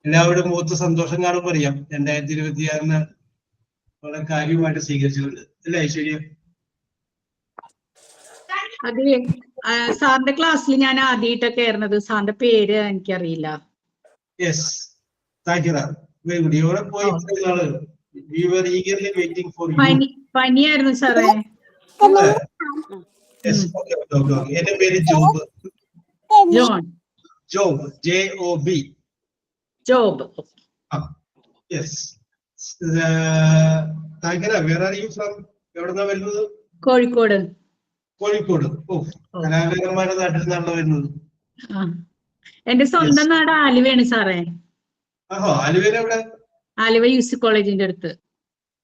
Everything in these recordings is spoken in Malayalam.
എല്ലാവരും മുഖത്ത് സന്തോഷം കാണുമ്പോൾ അറിയാം 2026 വളരെ കാര്യമായിട്ട് സ്വീകരിച്ചിട്ടുണ്ട് അല്ലേ ഐശ്വര്യ? അതെ, സാറിന്റെ ക്ലാസ്സിൽ ഞാൻ ആദ്യമായിട്ടൊക്കെ ആയിരുന്നത്. സാറിന്റെ പേര് എനിക്കറിയില്ല. Yes, thank U. Very good. ഇവിടെ പോയി we were eagerly waiting for you. പനിയായിരുന്നു സാറേ. Yes, okay. എന്റെ പേര് Job. Job, JOB. Job. Yes. Thank you. Where are you from? എവിടുന്നാ വരുന്നത്? കോഴിക്കോട്. കോഴിക്കോട്. ഓ, കലാകാരന്മാരുടെ നാട്ടിൽ നിന്നാണല്ലോ വരുന്നത്. എന്റെ സ്വന്തം നാട് ആലുവയാണ് സാറേ. ആലുവയിൽ എവിടെ? ആലുവ UC കോളേജിന്റെ അടുത്ത്.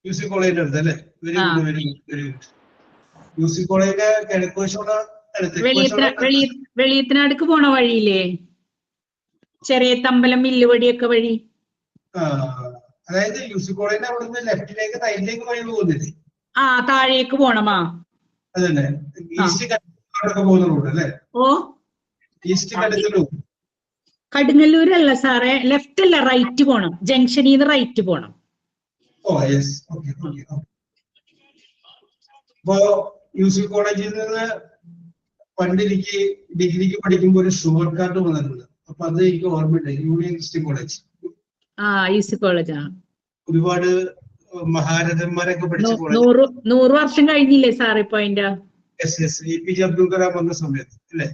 UC കോളേജിന്റെ അടുത്ത് അല്ലേ? Very good, very good, very good. UC കോളേജിന്റെ കിഴക്കുവശോടെ വെളിയത്തിനടുക്ക് പോണ വഴിയില്ലേ, ചെറിയ തമ്പലം മില്ലുവടിയൊക്കെ വഴി. അതായത് UC കോളേജിന്റെ അവിടുന്ന് ലെഫ്റ്റിലേക്ക് റൈറ്റിലേക്ക് വഴി പോകുന്നില്ലേ? താഴേക്ക് പോണമാ. അതല്ലേ ഈസ്റ്റ് കടുങ്ങല്ലൂരൊക്കെ പോകുന്ന റോഡ് അല്ലേ? ഓ, ഈസ്റ്റ് കടുങ്ങല്ലൂർ. കടുങ്ങല്ലൂരല്ല സാറേ, ലെഫ്റ്റ് അല്ല, റൈറ്റ് പോണം. ജംഗ്ഷനിൽ നിന്ന് റൈറ്റ് പോണം. Oh yes, okay. അപ്പോ UC കോളേജിൽ നിന്ന് പണ്ട് എനിക്ക് ഡിഗ്രിക്ക് പഠിക്കുമ്പോൾ ഒരു ഷുഗർ കാർഡ് വന്നിട്ടുണ്ട്. അപ്പൊ അത് എനിക്ക് ഓർമ്മയുണ്ട്. Union Christian college. UC college. ഒരുപാട് മഹാരഥന്മാരൊക്കെ പഠിച്ച കോളേജ്. 100 വർഷം കഴിഞ്ഞില്ലേ സാർ ഇപ്പൊ അതിന്റെ? APJ അബ്ദുൽ കലാം വന്ന സമയത്ത് അല്ലേ?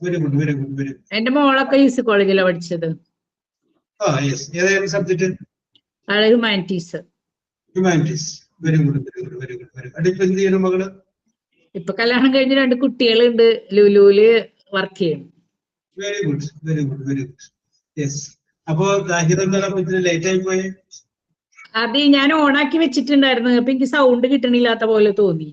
Very good, very good, very good. എന്റെ മോളൊക്കെ UC കോളേജിലാണ് പഠിച്ചത്. ഏതായിരുന്നു subject? Humanities. Very good, very good, very good, very good. ഇപ്പൊ എന്ത് ചെയ്യണം മകള്? ഇപ്പൊ കല്യാണം കഴിഞ്ഞ് 2 കുട്ടികളുണ്ട്. ലുലുവില് വർക്ക് ചെയ്യും. Very good, very good, very good. Yes. അപ്പൊ ലേറ്റ് ആയി പോയി. അത് ഞാൻ ഓണാക്കി വെച്ചിട്ടുണ്ടായിരുന്നു. അപ്പൊ എനിക്ക് സൗണ്ട് കിട്ടണില്ലാത്ത പോലെ തോന്നി.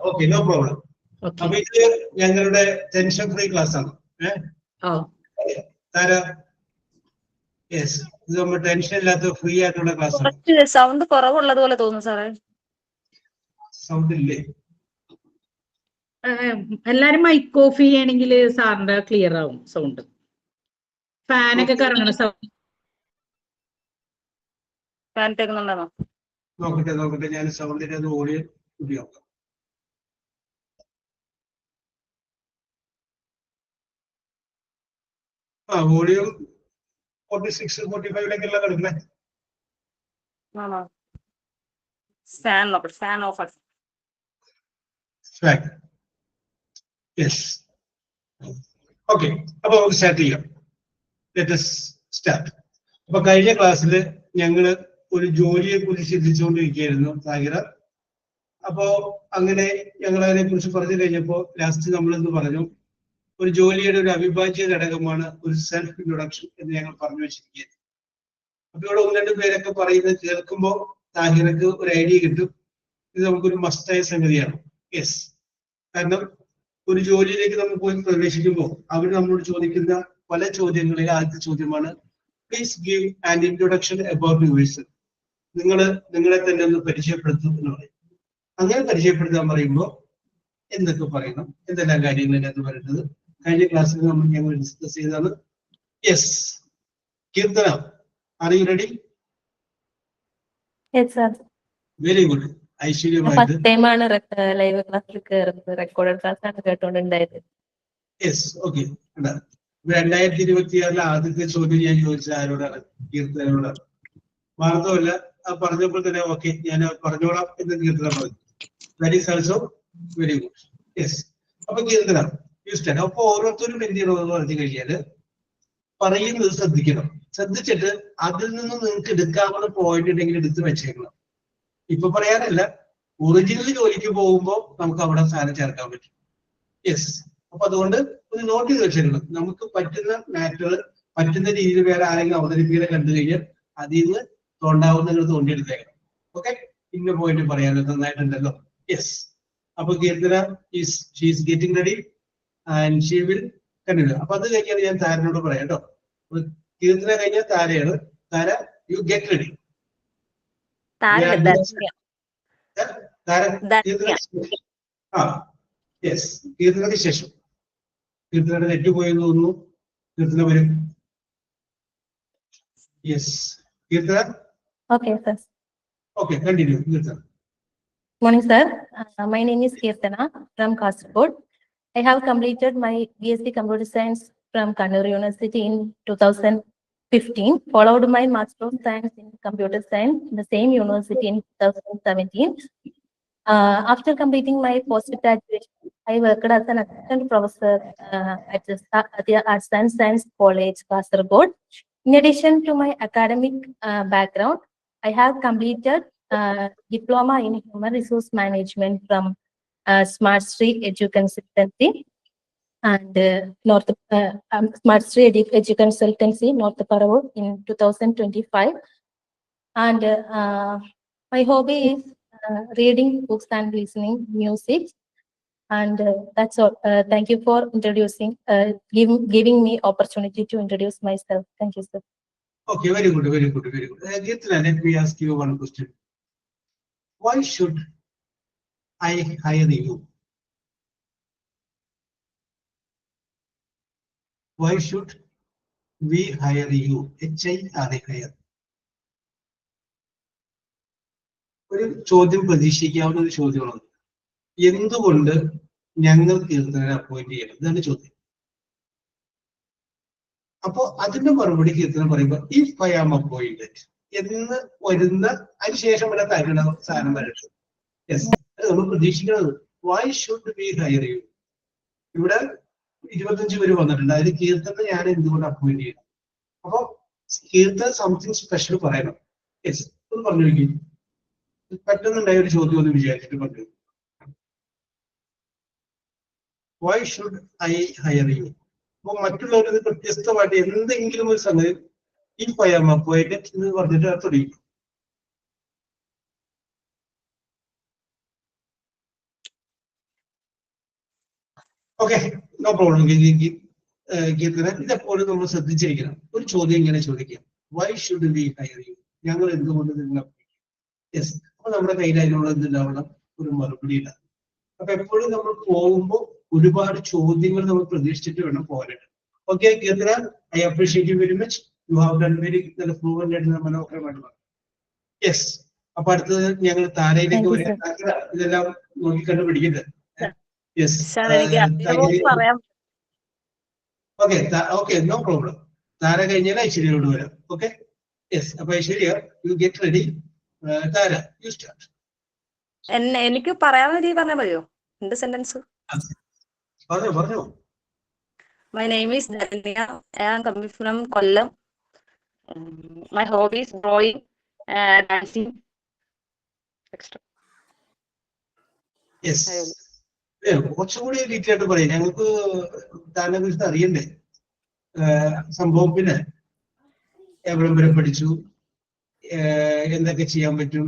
Okay, no problem. അപ്പൊ ഇത് ഞങ്ങളുടെ ടെൻഷൻ ഫ്രീ ക്ലാസ് ആണ്. യെസ്, ഇത് നമ്മൾ ടെൻഷൻ ഇല്ലാത്ത ഫ്രീ ആയിട്ടുള്ള ക്ലാസ് ആണ്. സൗണ്ട് കുറവുള്ളത് പോലെ തോന്നുന്നു സാറേ. സൗണ്ട് ഇല്ലേ? എല്ലാരും മൈക്ക് ഓഫ് ചെയ്യണമെങ്കിൽ സാറിന്റെ ക്ലിയർ ആവും സൗണ്ട്. ഫാനൊക്കെ കറങ്ങണ സൗണ്ട്. ഫാൻ ഇട്ടേക്കുന്നുണ്ടോ? നോക്കട്ടെ, ഞാൻ സൗണ്ടിന്റെ അത് ഓഡിയോ ഉപയോഗിക്കാം. വോളിയം 46, 45 കിടക്കണേ. Fan off. Yes, okay. അപ്പൊ നമുക്ക് സ്റ്റാർട്ട് ചെയ്യാം. Let us start. അപ്പൊ കഴിഞ്ഞ ക്ലാസ്സിൽ ഞങ്ങള് ഒരു ജോലിയെ കുറിച്ച് ചിന്തിച്ചുകൊണ്ടിരിക്കുകയായിരുന്നു സാഗിറ. അപ്പോ അങ്ങനെ ഞങ്ങൾ അതിനെ കുറിച്ച് പറഞ്ഞു കഴിഞ്ഞപ്പോ ലാസ്റ്റ് നമ്മൾ എന്ത് പറഞ്ഞു? ഒരു ജോലിയുടെ ഒരു അവിഭാജ്യ ഘടകമാണ് ഒരു സെൽഫ് ഇൻട്രൊഡക്ഷൻ എന്ന് ഞങ്ങൾ പറഞ്ഞു വെച്ചിരിക്കുകയാണ്. അപ്പൊ ഇവിടെ 1-2 പേരൊക്കെ പറയുന്നത് കേൾക്കുമ്പോൾ സാഗിറക്ക് ഒരു ഐഡിയ കിട്ടും. ഇത് നമുക്കൊരു മസ്റ്റായ സംഗതിയാണ്. യെസ്, കാരണം ഒരു ജോലിയിലേക്ക് നമ്മൾ പോയി പ്രവേശിക്കുമ്പോൾ അവർ നമ്മളോട് ചോദിക്കുന്ന പല ചോദ്യങ്ങളിൽ ആദ്യത്തെ ചോദ്യമാണ് please give an introduction about yourself. നിങ്ങളെ തന്നെ ഒന്ന് പരിചയപ്പെടുത്തും എന്ന് പറയും. അങ്ങനെ പരിചയപ്പെടുത്താൻ പറയുമ്പോൾ എന്തൊക്കെ പറയണം, എന്തെല്ലാം കാര്യങ്ങൾ എന്ന് പറയുന്നത് കഴിഞ്ഞ ക്ലാസ്സിൽ ഞങ്ങൾ ഡിസ്കസ് ചെയ്തതാണ്. Yes, Keerthana, R you ready? Very good. ഐശ്വര്യമായിട്ട് ലൈവ് ക്ലാസ്സിൽ കയറുന്നത്, റെക്കോർഡഡ് ക്ലാസ് ആണ് കേട്ടോണ്ടായത്. Yes, okay. 2026 ആദ്യത്തെ ചോദ്യം ഞാൻ ചോദിച്ചത് ആരോടാണ്? കീർത്തനോടാണ്. മാത്രമല്ല പറഞ്ഞപ്പോൾ തന്നെ ഓക്കെ ഞാൻ പറഞ്ഞോളാം എന്ന് കീർത്തന പറഞ്ഞു. That is also very good. Yes. അപ്പൊ കീർത്തന യു സ്റ്റാർട്ട്. അപ്പൊ ഓരോരുത്തരും എന്ത് ചെയ്യണമെന്ന് പറഞ്ഞു കഴിഞ്ഞാല് പറയുന്നത് ശ്രദ്ധിച്ചിട്ട് അതിൽ നിന്ന് നിങ്ങൾക്ക് എടുക്കാവുന്ന പോയിന്റ് ഉണ്ടെങ്കിൽ എടുത്ത് വെച്ചേക്കണം. ഇപ്പൊ പറയാനല്ല, ഒറിജിനൽ ജോലിക്ക് പോകുമ്പോൾ നമുക്ക് അവിടെ സാധനം ചേർക്കാൻ പറ്റും. യെസ്. അപ്പൊ അതുകൊണ്ട് ഒന്ന് നോട്ട് ചെയ്ത് വെച്ചേക്കണം. നമുക്ക് പറ്റുന്ന മാറ്റർ പറ്റുന്ന രീതിയിൽ വേറെ ആരെങ്കിലും അവതരിപ്പിക്കുന്ന കണ്ടു കഴിഞ്ഞാൽ അതിൽ നിന്ന് തോണ്ടാവുന്ന തോണ്ടിയെടുത്തേക്കണം. ഓക്കെ, ഇന്ന പോയിന്റ് പറയാനോ നന്നായിട്ടുണ്ടല്ലോ. യെസ്. അപ്പൊ Keerthana she's getting ready and she will continue. അപ്പൊ അത് കഴിഞ്ഞാൽ ഞാൻ താരനോട് പറയാം കേട്ടോ. കീർത്തന കഴിഞ്ഞാൽ താരയാണ്. താര, യു ഗെറ്റ് റെഡി. കീർത്തനയ്ക്ക് ശേഷം കീർത്തനയുടെ നെറ്റ് പോയെന്ന് തോന്നുന്നു. കീർത്തന വരും. Yes, Keerthana. Okay, sir. Okay, continue Keerthana. Morning, sir. My name is Kirtana from Kasaragod. I have completed my BSc Computer Science from Kannur University in 2015, followed my Master of Science in Computer Science in the same university in 2017. After completing my post-graduation, I worked as an assistant professor at the Arts and Science College, Kasaragod. In addition to my academic background, I have completed diploma in human resource management from Smart Street Consultancy and Smart Street Consultancy, North Paravur in 2025. And my hobby is reading books and listening music. And that's all. Thank you for giving me opportunity to introduce myself. Thank you, sir. Okay, very good, very good, very good. Kirtana, let me ask you one question. Why should I hire you? Why should we hire you? HIRE, hire. ഒരു ചോദ്യം പ്രതീക്ഷിക്കാവുന്ന ഒരു ചോദ്യമാണ്. എന്തുകൊണ്ട് ഞങ്ങൾ കീർത്തനെ അപ്പോയിന്റ് ചെയ്യണം? ഇതാണ് ചോദ്യം. അപ്പോ അതിന്റെ മറുപടി കീർത്തനം പറയുമ്പോ ഇഫ് ഐ ആം അപ്പോയിന്റഡ് എന്ന് വരുന്ന അതിനുശേഷം വല്ല കാര്യങ്ങൾ സാധനം വരട്ടെ. യെസ്, നമ്മൾ പ്രതീക്ഷിക്കുന്നത് why should we hire you. ഇവിടെ 25 പേര് വന്നിട്ടുണ്ട്. അതിൽ കീർത്തനെ ഞാൻ എന്തുകൊണ്ട് അപ്പോയിന്റ് ചെയ്യണം? അപ്പൊ കീർത്തന സംതിങ് സ്പെഷ്യൽ പറയണം. യെസ്, ഒന്ന് പറഞ്ഞു നോക്കി. പെട്ടെന്നുണ്ടായ ഒരു ചോദ്യം ഒന്ന് വിചാരിച്ചിട്ട് പറഞ്ഞു. Why should I hire you? അപ്പൊ മറ്റുള്ളവരിൽ വ്യത്യസ്തമായിട്ട് എന്തെങ്കിലും ഒരു സംഗതി ഇഫ് ഐ ആം അപ്പോയിന്റഡ് എന്ന് പറഞ്ഞിട്ട് തുടങ്ങി. Okay, no problem. കീർത്തന, ഇതെപ്പോഴും നമ്മൾ ശ്രദ്ധിച്ചിരിക്കണം. ഒരു ചോദ്യം ഇങ്ങനെ ചോദിക്കാം, why should we hire you? ഞങ്ങൾ എന്തുകൊണ്ട് നിങ്ങൾ. യെസ്, അപ്പൊ നമ്മുടെ കയ്യിൽ അതിനുള്ള എന്തുണ്ടാവണം? ഒരു മറുപടി ഉണ്ടാകും. അപ്പൊ എപ്പോഴും നമ്മൾ പോകുമ്പോൾ ഒരുപാട് ചോദ്യങ്ങൾ നമ്മൾ പ്രതീക്ഷിച്ചിട്ട് വേണം പോകാനായിട്ട്. Okay Keerthana, I appreciate you very much. You have done very നല്ല ഫ്ലൂവന്റ് ആയിട്ട് മനോഹരമായിട്ട് പറഞ്ഞു. യെസ്, അപ്പൊ അടുത്തത് ഞങ്ങൾ താരയിലേക്ക് വരാം. ഇതെല്ലാം നോക്കി കണ്ടുപിടിക്കട്ടെ. Yes, okay, no problem. Tara കഴിഞ്ഞാൽ ഐശ്വര്യയോട് വരാം. Okay, yes. അപ്പൊ Aishwarya, you get ready. Tara, you start. എനിക്ക് പറയാൻ രീതി പറഞ്ഞാൽ മതിയോ? എന്റെ സെന്റൻസ് പറഞ്ഞു. My name is Dharanya. I am coming from Kollam. My hobby is drawing and dancing. Extra. Yes, കുറച്ചുകൂടി ഡീറ്റെയിൽ ആയിട്ട് പറയും. ഞങ്ങൾക്ക് താനെ കുറിച്ച് അറിയണ്ടേ സംഭവം. പിന്നെ എവിടം വരെ പഠിച്ചു, എന്തൊക്കെ ചെയ്യാൻ പറ്റും,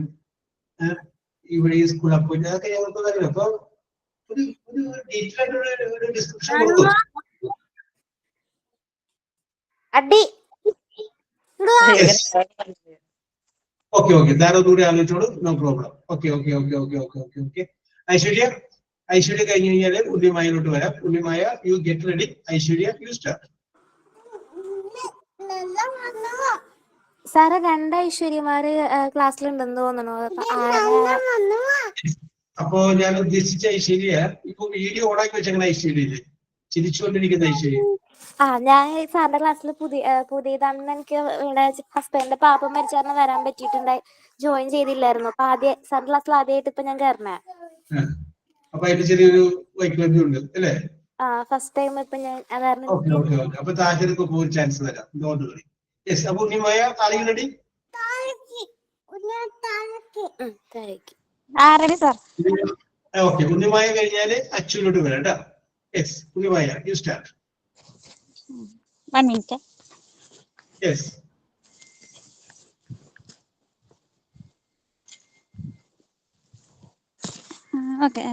ഇവിടെ ഈ സ്കൂൾ അപ്പോയിന്റ്, അതൊക്കെ ഞങ്ങൾക്ക് അറിയാം. അപ്പൊ ഒരു ഡീറ്റെയിൽ ആയിട്ടുള്ള ഒരു ഡിസ്ക്രിപ്ഷൻ കൊടുക്കും. ഓക്കെ, താരം ഒന്നുകൂടി ആലോചിച്ചോളൂ. No problem. ഓക്കെ. ഐശ്വര്യ കഴിഞ്ഞു കഴിഞ്ഞാൽ ഉണ്ണിമായയിലോട്ട് വരാം. Unnimaya, you get ready. Aishwarya, you start. Sir 2 ഐശ്വര്യമാര് ക്ലാസ്സിലുണ്ടെന്ന് തോന്നുന്നു. അപ്പോ ഞാൻ ഉദ്ദേശിച്ച ഐശ്വര്യ ഇപ്പൊ വീഡിയോ ഓണാക്കി വെച്ചങ്ങനെ ഐശ്വര്യയില്ലേ, ചിരിച്ചുകൊണ്ടിരിക്കുന്ന ഐശ്വര്യ. ഞാൻ സാറിന്റെ ക്ലാസ്സിൽ പുതിയതാണെന്ന് എനിക്ക് ഇവിടെ ഹസ്ബൻഡിന്റെ പാപ്പ മരിച്ചാറിന് വരാൻ പറ്റിയിട്ടുണ്ടായി, ജോയിൻ ചെയ്തില്ലായിരുന്നു. അപ്പൊ സാറിന്റെ ക്ലാസ്സിൽ ആദ്യമായിട്ട് ഇപ്പൊ ഞാൻ കയറണേ. അപ്പൊ അതിന്റെ ചെറിയൊരു വൈക്ലഭ്യം ഉണ്ട് അല്ലേ? ഫസ്റ്റ് ടൈം ഇപ്പൊ ഞാൻ അതാണ്. അപ്പൊ താജർക്ക് ഒരു ചാൻസ് തരാം. യെസ്, അപ്പൊ ഉണ്ണിമായ ആരെങ്കിലും റെഡി? ഓക്കെ, ഉണ്ണിമായ കഴിഞ്ഞാല് അച്ചുവിലോട്ട് വരാം കേട്ടോ. Yes, Unnimaya, you start. 1 minute. Yes. Okay.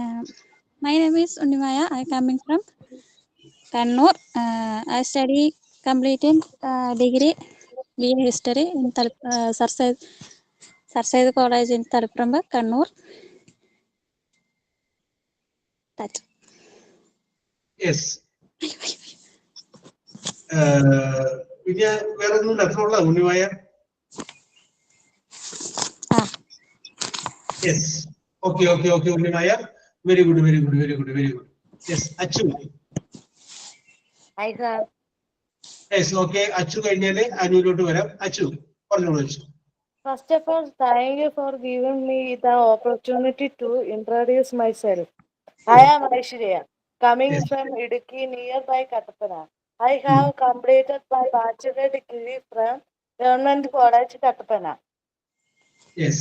My name is Unimaya. I coming from Kannur. I study completing degree BA History in Sir Said College in Talpramba, Kannur. That. Yes. പിന്നെ വേറെ ഒന്നും അത്രയുള്ള Unnimaya. Yes, okay okay okay Unnimaya, very good very good very good very good. Yes, Achu. Yes, okay. Achu കഴിഞ്ഞാല് അനുവിലോട്ട് വരാം. അച്ചു പറഞ്ഞോളൂ. Achu. First of all, thank you for giving me the opportunity to introduce myself. I am Aishwarya, coming Yes. from Idukki nearby Kattapana. I have completed my bachelor degree from Government College Kattapana. Yes.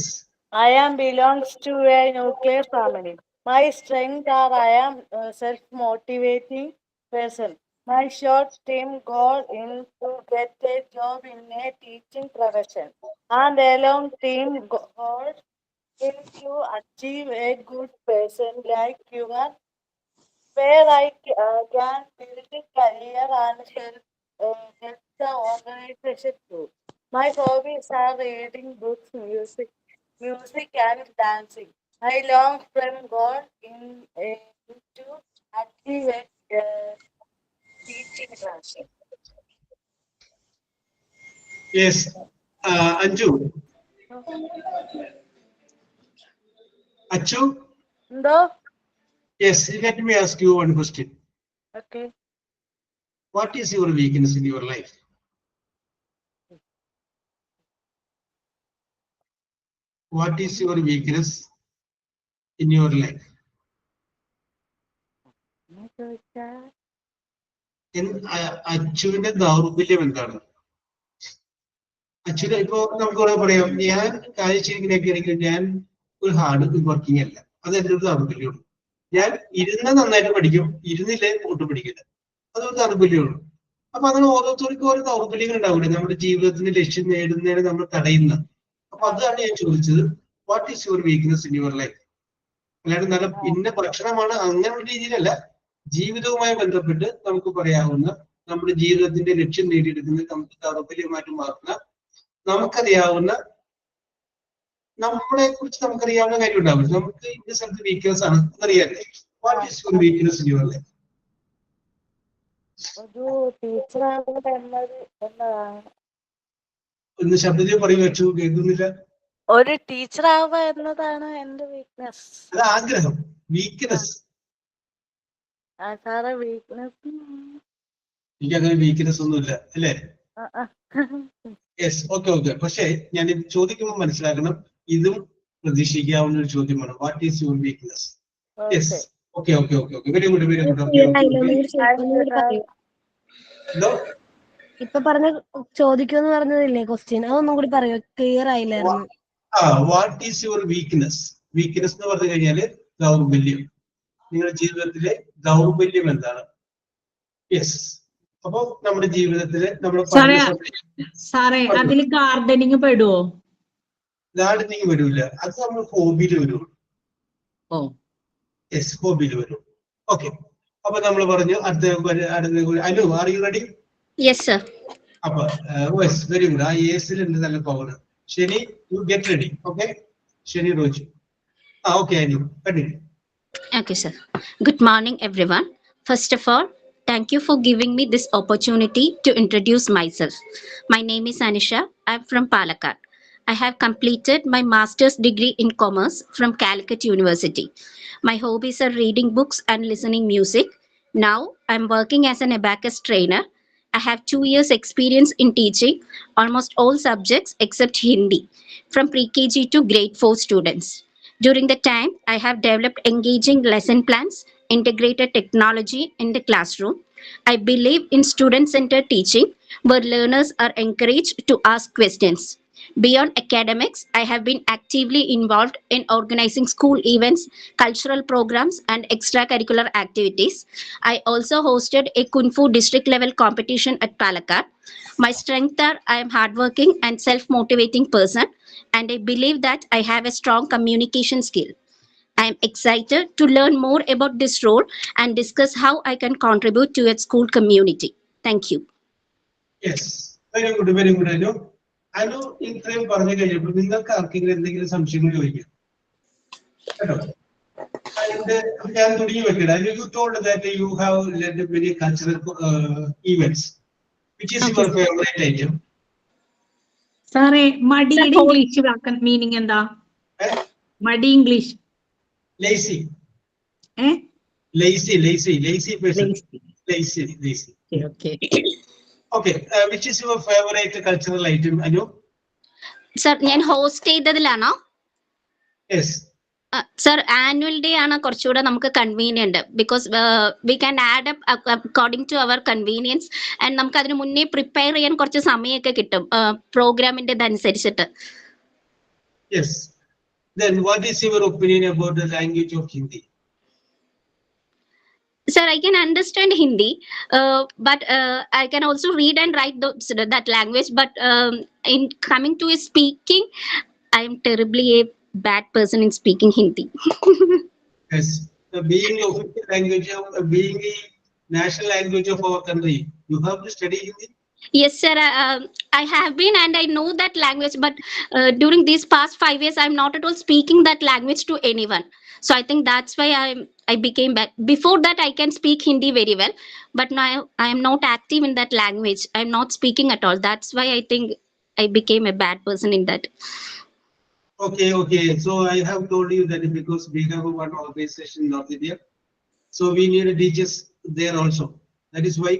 I am belongs to a nuclear family. My strengths are I am a self-motivating person. My short-term goal is to get a job in a teaching profession, and a long-term goal is to achieve a good person like you are, where I can build a career and help the organization too. My hobbies are reading books, music and dancing. I long from God to achieve a teaching profession. Yes. Anju. Achu. No? Yes, let me ask you one question. Okay. What is your weakness in your life? What is your weakness in your life? അച്ചുവിന്റെ ദൗർബല്യം എന്താണ്? അച്ഛന് ഇപ്പൊ നമുക്ക് കുറെ പറയാം, ഞാൻ കാഴ്ചയിങ്ങനെയൊക്കെ ആണെങ്കിൽ ഞാൻ ഒരു ഹാർഡ് വർക്കിംഗ് അല്ല. അത് എൻ്റെ ഒരു ദൗർബല്യമുള്ളൂ. ഞാൻ ഇരുന്ന് നന്നായിട്ട് പഠിക്കും, ഇരുന്നില്ലേ ഒട്ടും പഠിക്കില്ല. അതൊരു ദൗർബല്യമുള്ളൂ. അപ്പൊ അങ്ങനെ ഓരോരുത്തർക്കും ഓരോ ദൗർബല്യങ്ങൾ ഉണ്ടാവില്ലേ നമ്മുടെ ജീവിതത്തിന്റെ ലക്ഷ്യം നേടുന്നതിന് നമ്മൾ തടയുന്ന. അപ്പൊ അതാണ് ഞാൻ ചോദിച്ചത്, what is your weakness in your life? അല്ലാണ്ട് നല്ല ഇന്ന ഭക്ഷണമാണ് അങ്ങനെയുള്ള രീതിയിലല്ല, ജീവിതവുമായി ബന്ധപ്പെട്ട് നമുക്ക് പറയാവുന്ന, നമ്മുടെ ജീവിതത്തിന്റെ ലക്ഷ്യം നേടിയെടുക്കുന്ന, നമുക്ക് ദൗർബല്യമായിട്ട് മാറുന്ന, നമുക്കറിയാവുന്ന, നമ്മളെ കുറിച്ച് നമുക്കറിയാവുന്ന കാര്യം ഉണ്ടാവില്ല. നമുക്ക് ഇന്ന സ്ഥലത്ത് വീക്ക്നെസ് ആണ് എന്നറിയാല്ലേ? What is your weakness in your life? ഒരു ടീച്ചറാകുന്നത് എന്നതാണ്. ഒന്ന് ശബ്ദത്തിൽ പറയൂ അച്ചു, കേൾക്കുന്നില്ല. ഒരു ടീച്ചറാവുക എന്നതാണ് എന്റെ വീക്ക്നെസ്. അത് ആഗ്രഹം, വീക്ക്നെസ്. സാറേ വീക്ക്നെസ് എനിക്ക് അങ്ങനെ വീക്ക്നെസ് ഒന്നുമില്ല അല്ലേ? Yes, okay okay. പക്ഷേ ഞാൻ ഇത് ചോദിക്കുമ്പോൾ മനസ്സിലാക്കണം, ഇതും പ്രതീക്ഷിക്കാവുന്ന ഒരു ചോദ്യമാണ്. What is your weakness? Yes, okay okay okay okay, very good very good. എന്തോ ഇപ്പൊ പറഞ്ഞ ചോദിക്കുമെന്ന് പറഞ്ഞതില്ലേ ക്വസ്റ്റ്യൻ, അതൊന്നും കൂടി പറയോ? ക്ലിയർ ആയില്ലായിരുന്നു. What is your weakness? Weakness എന്ന് പറഞ്ഞു കഴിഞ്ഞാല് ദൗർബല്യം. നിങ്ങളുടെ ജീവിതത്തിലെ ദൗർബല്യം എന്താണ്? യെസ്. അപ്പൊ നമ്മുടെ ജീവിതത്തില് നമ്മൾ സാറേ അതിൽ ഗാർഡനിങ് പെടുവോ? ഗാർഡനിങ് വരൂല, അത് നമ്മൾ ഹോബിയിൽ വരുള്ളൂ. ഓ യെസ്, ഹോബിയിൽ വരും. ഓക്കെ, അപ്പൊ നമ്മൾ പറഞ്ഞു അടുത്ത Anu, R you ready? Yes sir. അപ്പൊ യെസ്, വെരി ഗുഡ്. ആ യേസിൽ ഉണ്ട് നല്ല പവർ. ശനി, യു ഗെറ്റ് റെഡി. ഓക്കെ, ശനി റോജു. Okay Anu, continue. Okay, sir. Good morning, everyone. First of all, thank you for giving me this opportunity to introduce myself. My name is Anisha. I'm from Palakkad. I have completed my master's degree in commerce from Calicut University. My hobbies are reading books and listening music. Now, I'm working as an abacus trainer. I have 2 years experience in teaching almost all subjects except Hindi, from pre-KG to grade 4 students. During the time, I have developed engaging lesson plans, integrated technology in the classroom. I believe in student-centered teaching, where learners are encouraged to ask questions. Beyond academics, I have been actively involved in organizing school events, cultural programs, and extracurricular activities. I also hosted a Kung Fu district level competition at Palakkad. My strengths are I am hardworking and self-motivating person, and I believe that I have a strong communication skill. I am excited to learn more about this role and discuss how I can contribute to its school community. Thank you. Yes, very good very good Anu. Anu ഇത്രയും പറഞ്ഞു കഴിഞ്ഞപ്പോൾ നിങ്ങൾക്ക് ആർക്കെങ്കിലും എന്തെങ്കിലും സംശയങ്ങൾ ചോദിക്കാം കേട്ടോ? ഞാൻ തുടങ്ങി വെക്കട്ടെ. You told that you have led many cultural events. Which is Okay. your favorite item? സാറേ മടിയുടെ Sir, ഇംഗ്ലീഷ് മീനിങ് എന്താ? Eh? മടി ഇംഗ്ലീഷ് Lazy. ഏ Lazy person. Lazy. Lazy. Okay. Okay. Which is your favorite cultural item? Anu? sir, ഞാൻ host ചെയ്തതിലാണോ? Yes. Sir, annual day ആണ് കുറച്ചുകൂടെ നമുക്ക് convenient because we can add up according to our convenience and നമുക്ക് അതിന് മുന്നേ പ്രിപ്പയർ ചെയ്യാൻ കുറച്ച് സമയമൊക്കെ കിട്ടും പ്രോഗ്രാമിന്റെ അനുസരിച്ചിട്ട്. Yes. Then what is your opinion about the language of Hindi? Sir, I can understand Hindi, but I can also read and write that language. But in coming to speaking, I am terribly a bad person in speaking Hindi. Yes. Being the official language of being the national language of our country, you have to study Hindi. Yes, sir. I have been and I know that language, but during these past 5 years, I'm not at all speaking that language to anyone. So I think that's why I became bad. Before that, I can speak Hindi very well, but now I am not active in that language. I'm not speaking at all. That's why I think I became a bad person in that. Okay. So I have told you that because we have one organization in North India, so we need teachers there also. That is why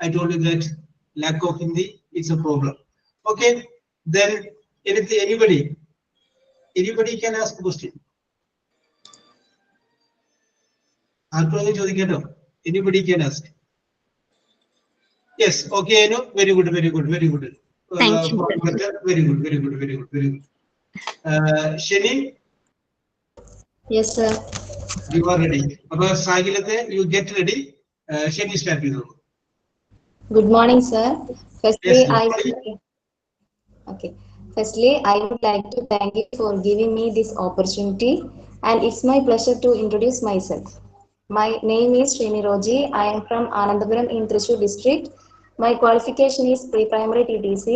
I told you that lack of Hindi is a problem. Okay. Then anybody can ask a question. Anybody can ask. Yes. Okay. No. Very good. Thank you. Very good. Shani, Yes, sir. you are ready. About Sagilate, you get ready. Shani, start with you. Good morning, sir. Firstly, Yes, Firstly, I would like to thank you for giving me this opportunity, and it's my pleasure to introduce myself. My name is Srini Roji. I am from Anandapuram in Thrissur district. My qualification is pre-primary TTC,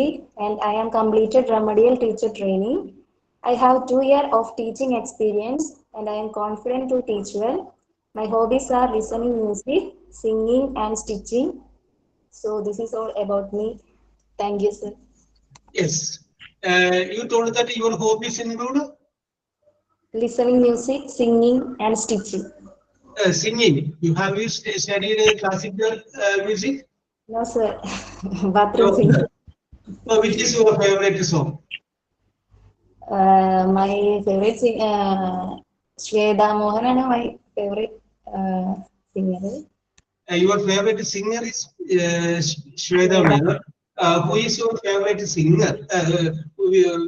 and I am completed remedial teacher training. I have 2 years of teaching experience, and I am confident to teach well. My hobbies are listening music, singing, and stitching. So this is all about me. Thank you, sir. Yes. You told that your hobbies include Listening music, singing, and stitching. Singing. You studied classical music? No, sir. Bathroom singing. Which is your favorite song? My favorite Shweta Mohan is my favorite singer. Your favorite singer is Shweta Menon. Who is your favorite singer?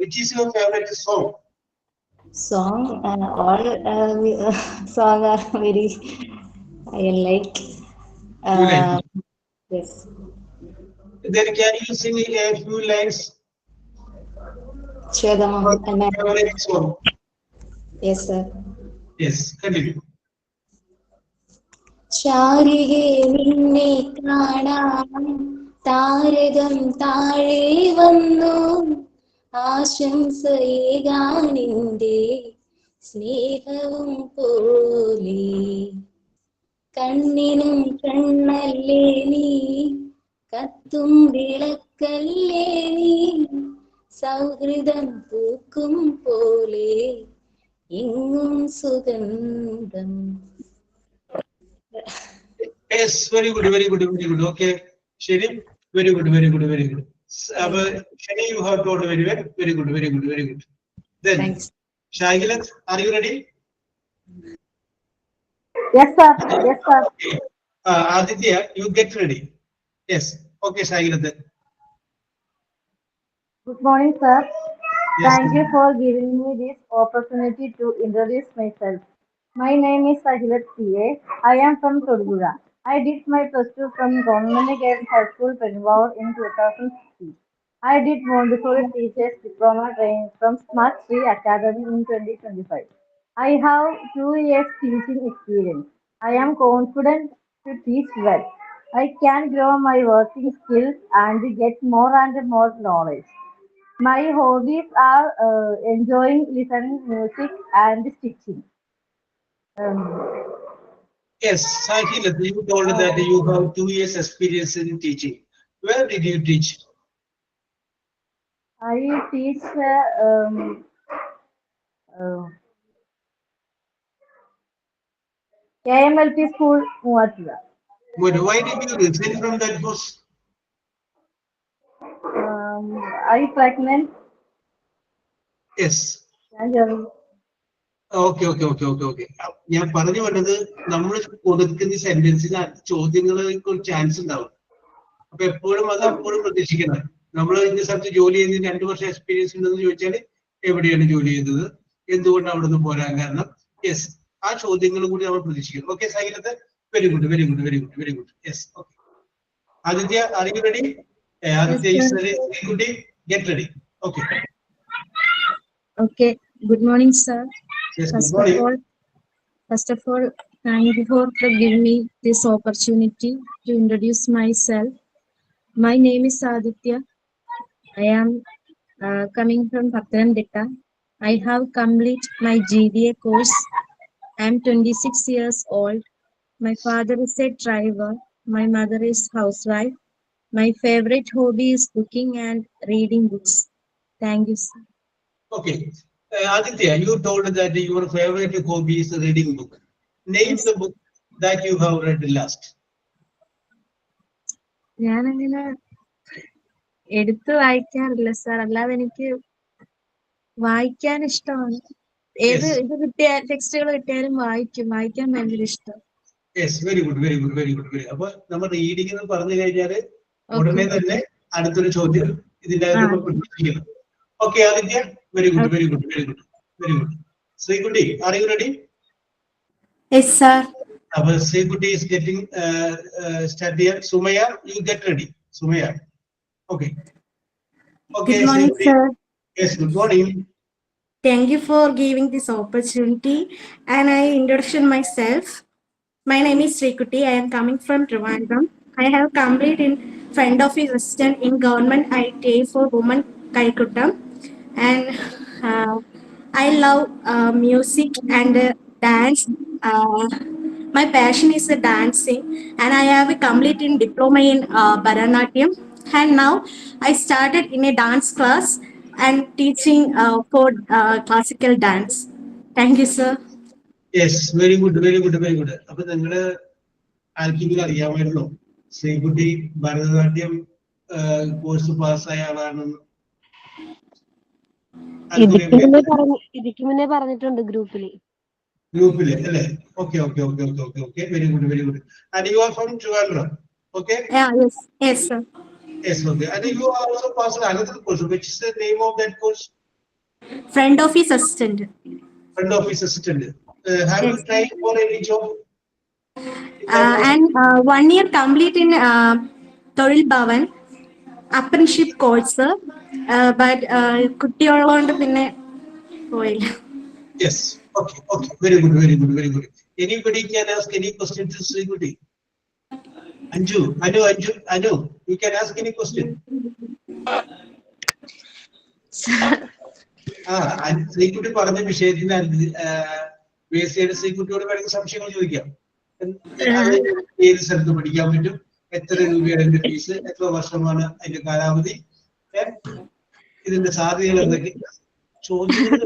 Which is your favorite song? Song, all song are very I like. Yes. Then can you sing a few lines? Shweta Mohan. Favorite song? Yes, sir. Yes, continue. ചാരികെ നിന്നെ കാണാൻ താരകം താഴെ വന്നു ആശംസയേകാനിന്റെ സ്നേഹവും പോലെ കണ്ണിനും കണ്ണല്ലേ നീ കത്തും വിളക്കല്ലേ നീ സൗഹൃദം പൂക്കും പോലെ എങ്ങും സുഗന്ധം. Yes, very good. Okay, Shani, very good. Shani, you have told very well. Very good. Then, Thanks. Shagilat, are you ready? Yes, sir. Okay. Aditya, you get ready. Yes. Okay, Shagilat. Good morning, sir. Yes, Thank you for giving me this opportunity to introduce myself. My name is Sahilat C.A. I am from Todgura. I did my +2 from Government Girls High School, Perumbavoor in 2016. I did Montessori Teachers Diploma training from Smart Tree Academy in 2025. I have 2 years teaching experience. I am confident to teach well. I can grow my working skills and get more and more knowledge. My hobbies are enjoying listening music and stitching. Yes, Shagilat, you told that you have 2 years experience in teaching. Where did you teach? I teach KMLP school, Muatula. But why did you resign from that post? I pregnant. Yes. Okay okay okay okay okay. ഞാൻ പറഞ്ഞു വന്നത് നമ്മൾ കൊടുക്കുന്ന സെന്റൻസിൽ ചോദ്യങ്ങൾക്ക് ഒരു ചാൻസ് ഉണ്ടാവും. അപ്പൊ എപ്പോഴും അത് എപ്പോഴും പ്രതീക്ഷിക്കണം. നമ്മൾ ഇന്ന സ്ഥലത്ത് ജോലി ചെയ്തതിന് 2 വർഷം എക്സ്പീരിയൻസ് ഉണ്ടെന്ന് ചോദിച്ചാൽ എവിടെയാണ് ജോലി ചെയ്തത്, എന്തുകൊണ്ട് അവിടെ നിന്ന് പോരാൻ കാരണം, യെസ് ആ ചോദ്യങ്ങളും കൂടി നമ്മൾ പ്രതീക്ഷിക്കണം. ഓക്കെ സൈലത്ത്, very good very good very good very good. Yes okay. Aditya, are you ready? Aditya is ready. Get ready. Okay. Okay. Good morning, sir. Yes, good morning. First of all, thank you for giving me this opportunity to introduce myself. My name is Aditya. I am coming from Pathanamthitta. I have completed my GDA course. I am 26 years old. My father is a driver. My mother is housewife. My favorite hobby is cooking and reading books. Thank you, sir. Okay. Aditya, you told that your favorite hobby is reading book. Name the book that you have read last. ഞാനങ്ങനെ എടുത്ത് വായിക്കാറില്ല സാർ, അല്ലാതെ എനിക്ക് വായിക്കാൻ ഇഷ്ടമാണ്. ഏത് ഇത് ടെക്സ്റ്റുകൾ കിട്ടിയാലും വായിക്കാൻ ഭയങ്കര ഇഷ്ടം. Yes, very good very good very good very. അപ്പൊ നമ്മൾ റീഡിംഗ് എന്ന് പറഞ്ഞു കഴിഞ്ഞാല് ഉടനെ തന്നെ അടുത്തൊരു ചോദ്യം ഇതിന്റെ അകത്ത് പ്രതീക്ഷിക്കണം. Okay, Aditya, very good, very good, very good, very good. Srikutti, are you ready? Yes, sir. Srikutti is getting started here. Sumaya, you get ready. Sumaya. Okay. Okay. Good morning, Srikutti. sir. Yes, good morning. Thank you for giving this opportunity. And I introduce myself. My name is Srikutti. I am coming from Trivandrum. I have completed in front office assistant in government ITA for women Kaikuttam. And I love music and dance. My passion is dancing, and I have a complete in diploma in Bharatanatyam. And now I started in a dance class and teaching for classical dance. Thank you, sir. Yes, very good, very good, very good. അപ്പൊ നിങ്ങള് ആർക്കെങ്കിലും അറിയാമായിരുന്നോ ശ്രീകുട്ടി ഭരതനാട്യം കോഴ്സ് പാസ്സായ ആളാണെന്ന്? ഇതിക്ക് മുന്നേ പറഞ്ഞിട്ടുണ്ട് ഗ്രൂപ്പില് അല്ലേ? Okay okay okay okay okay okay, very good very good. And you are from Trivandrum, okay? Yeah, yes, sir. Yes, okay. And you are also passed another course. Which is the name of that course? Front office assistant. Front office assistant. Have you tried for any job? And 1 year complete in Toril Bhavan apprenticeship course, but കുട്ടിയുള്ളതുകൊണ്ട് പിന്നെ പോയില്ല. Yes. Okay. Okay. Very good. Very good. Very good. Anybody can ask any question to Srikutti? Anju. You can ask any question. Srikutti പറഞ്ഞ വിഷയത്തിന് ബേസിയായിട്ട് ശ്രീകുട്ടിയോട് വേണമെങ്കിൽ സംശയങ്ങൾ ചോദിക്കാം. ഏത് സ്ഥലത്ത് പഠിക്കാൻ പറ്റും, എത്ര രൂപയാണ് അതിന്റെ ഫീസ്, എത്ര വർഷമാണ് അതിന്റെ കാലാവധി, ഇതിന്റെ സാധ്യതകൾ എന്തൊക്കെ ചോദ്യങ്ങൾ.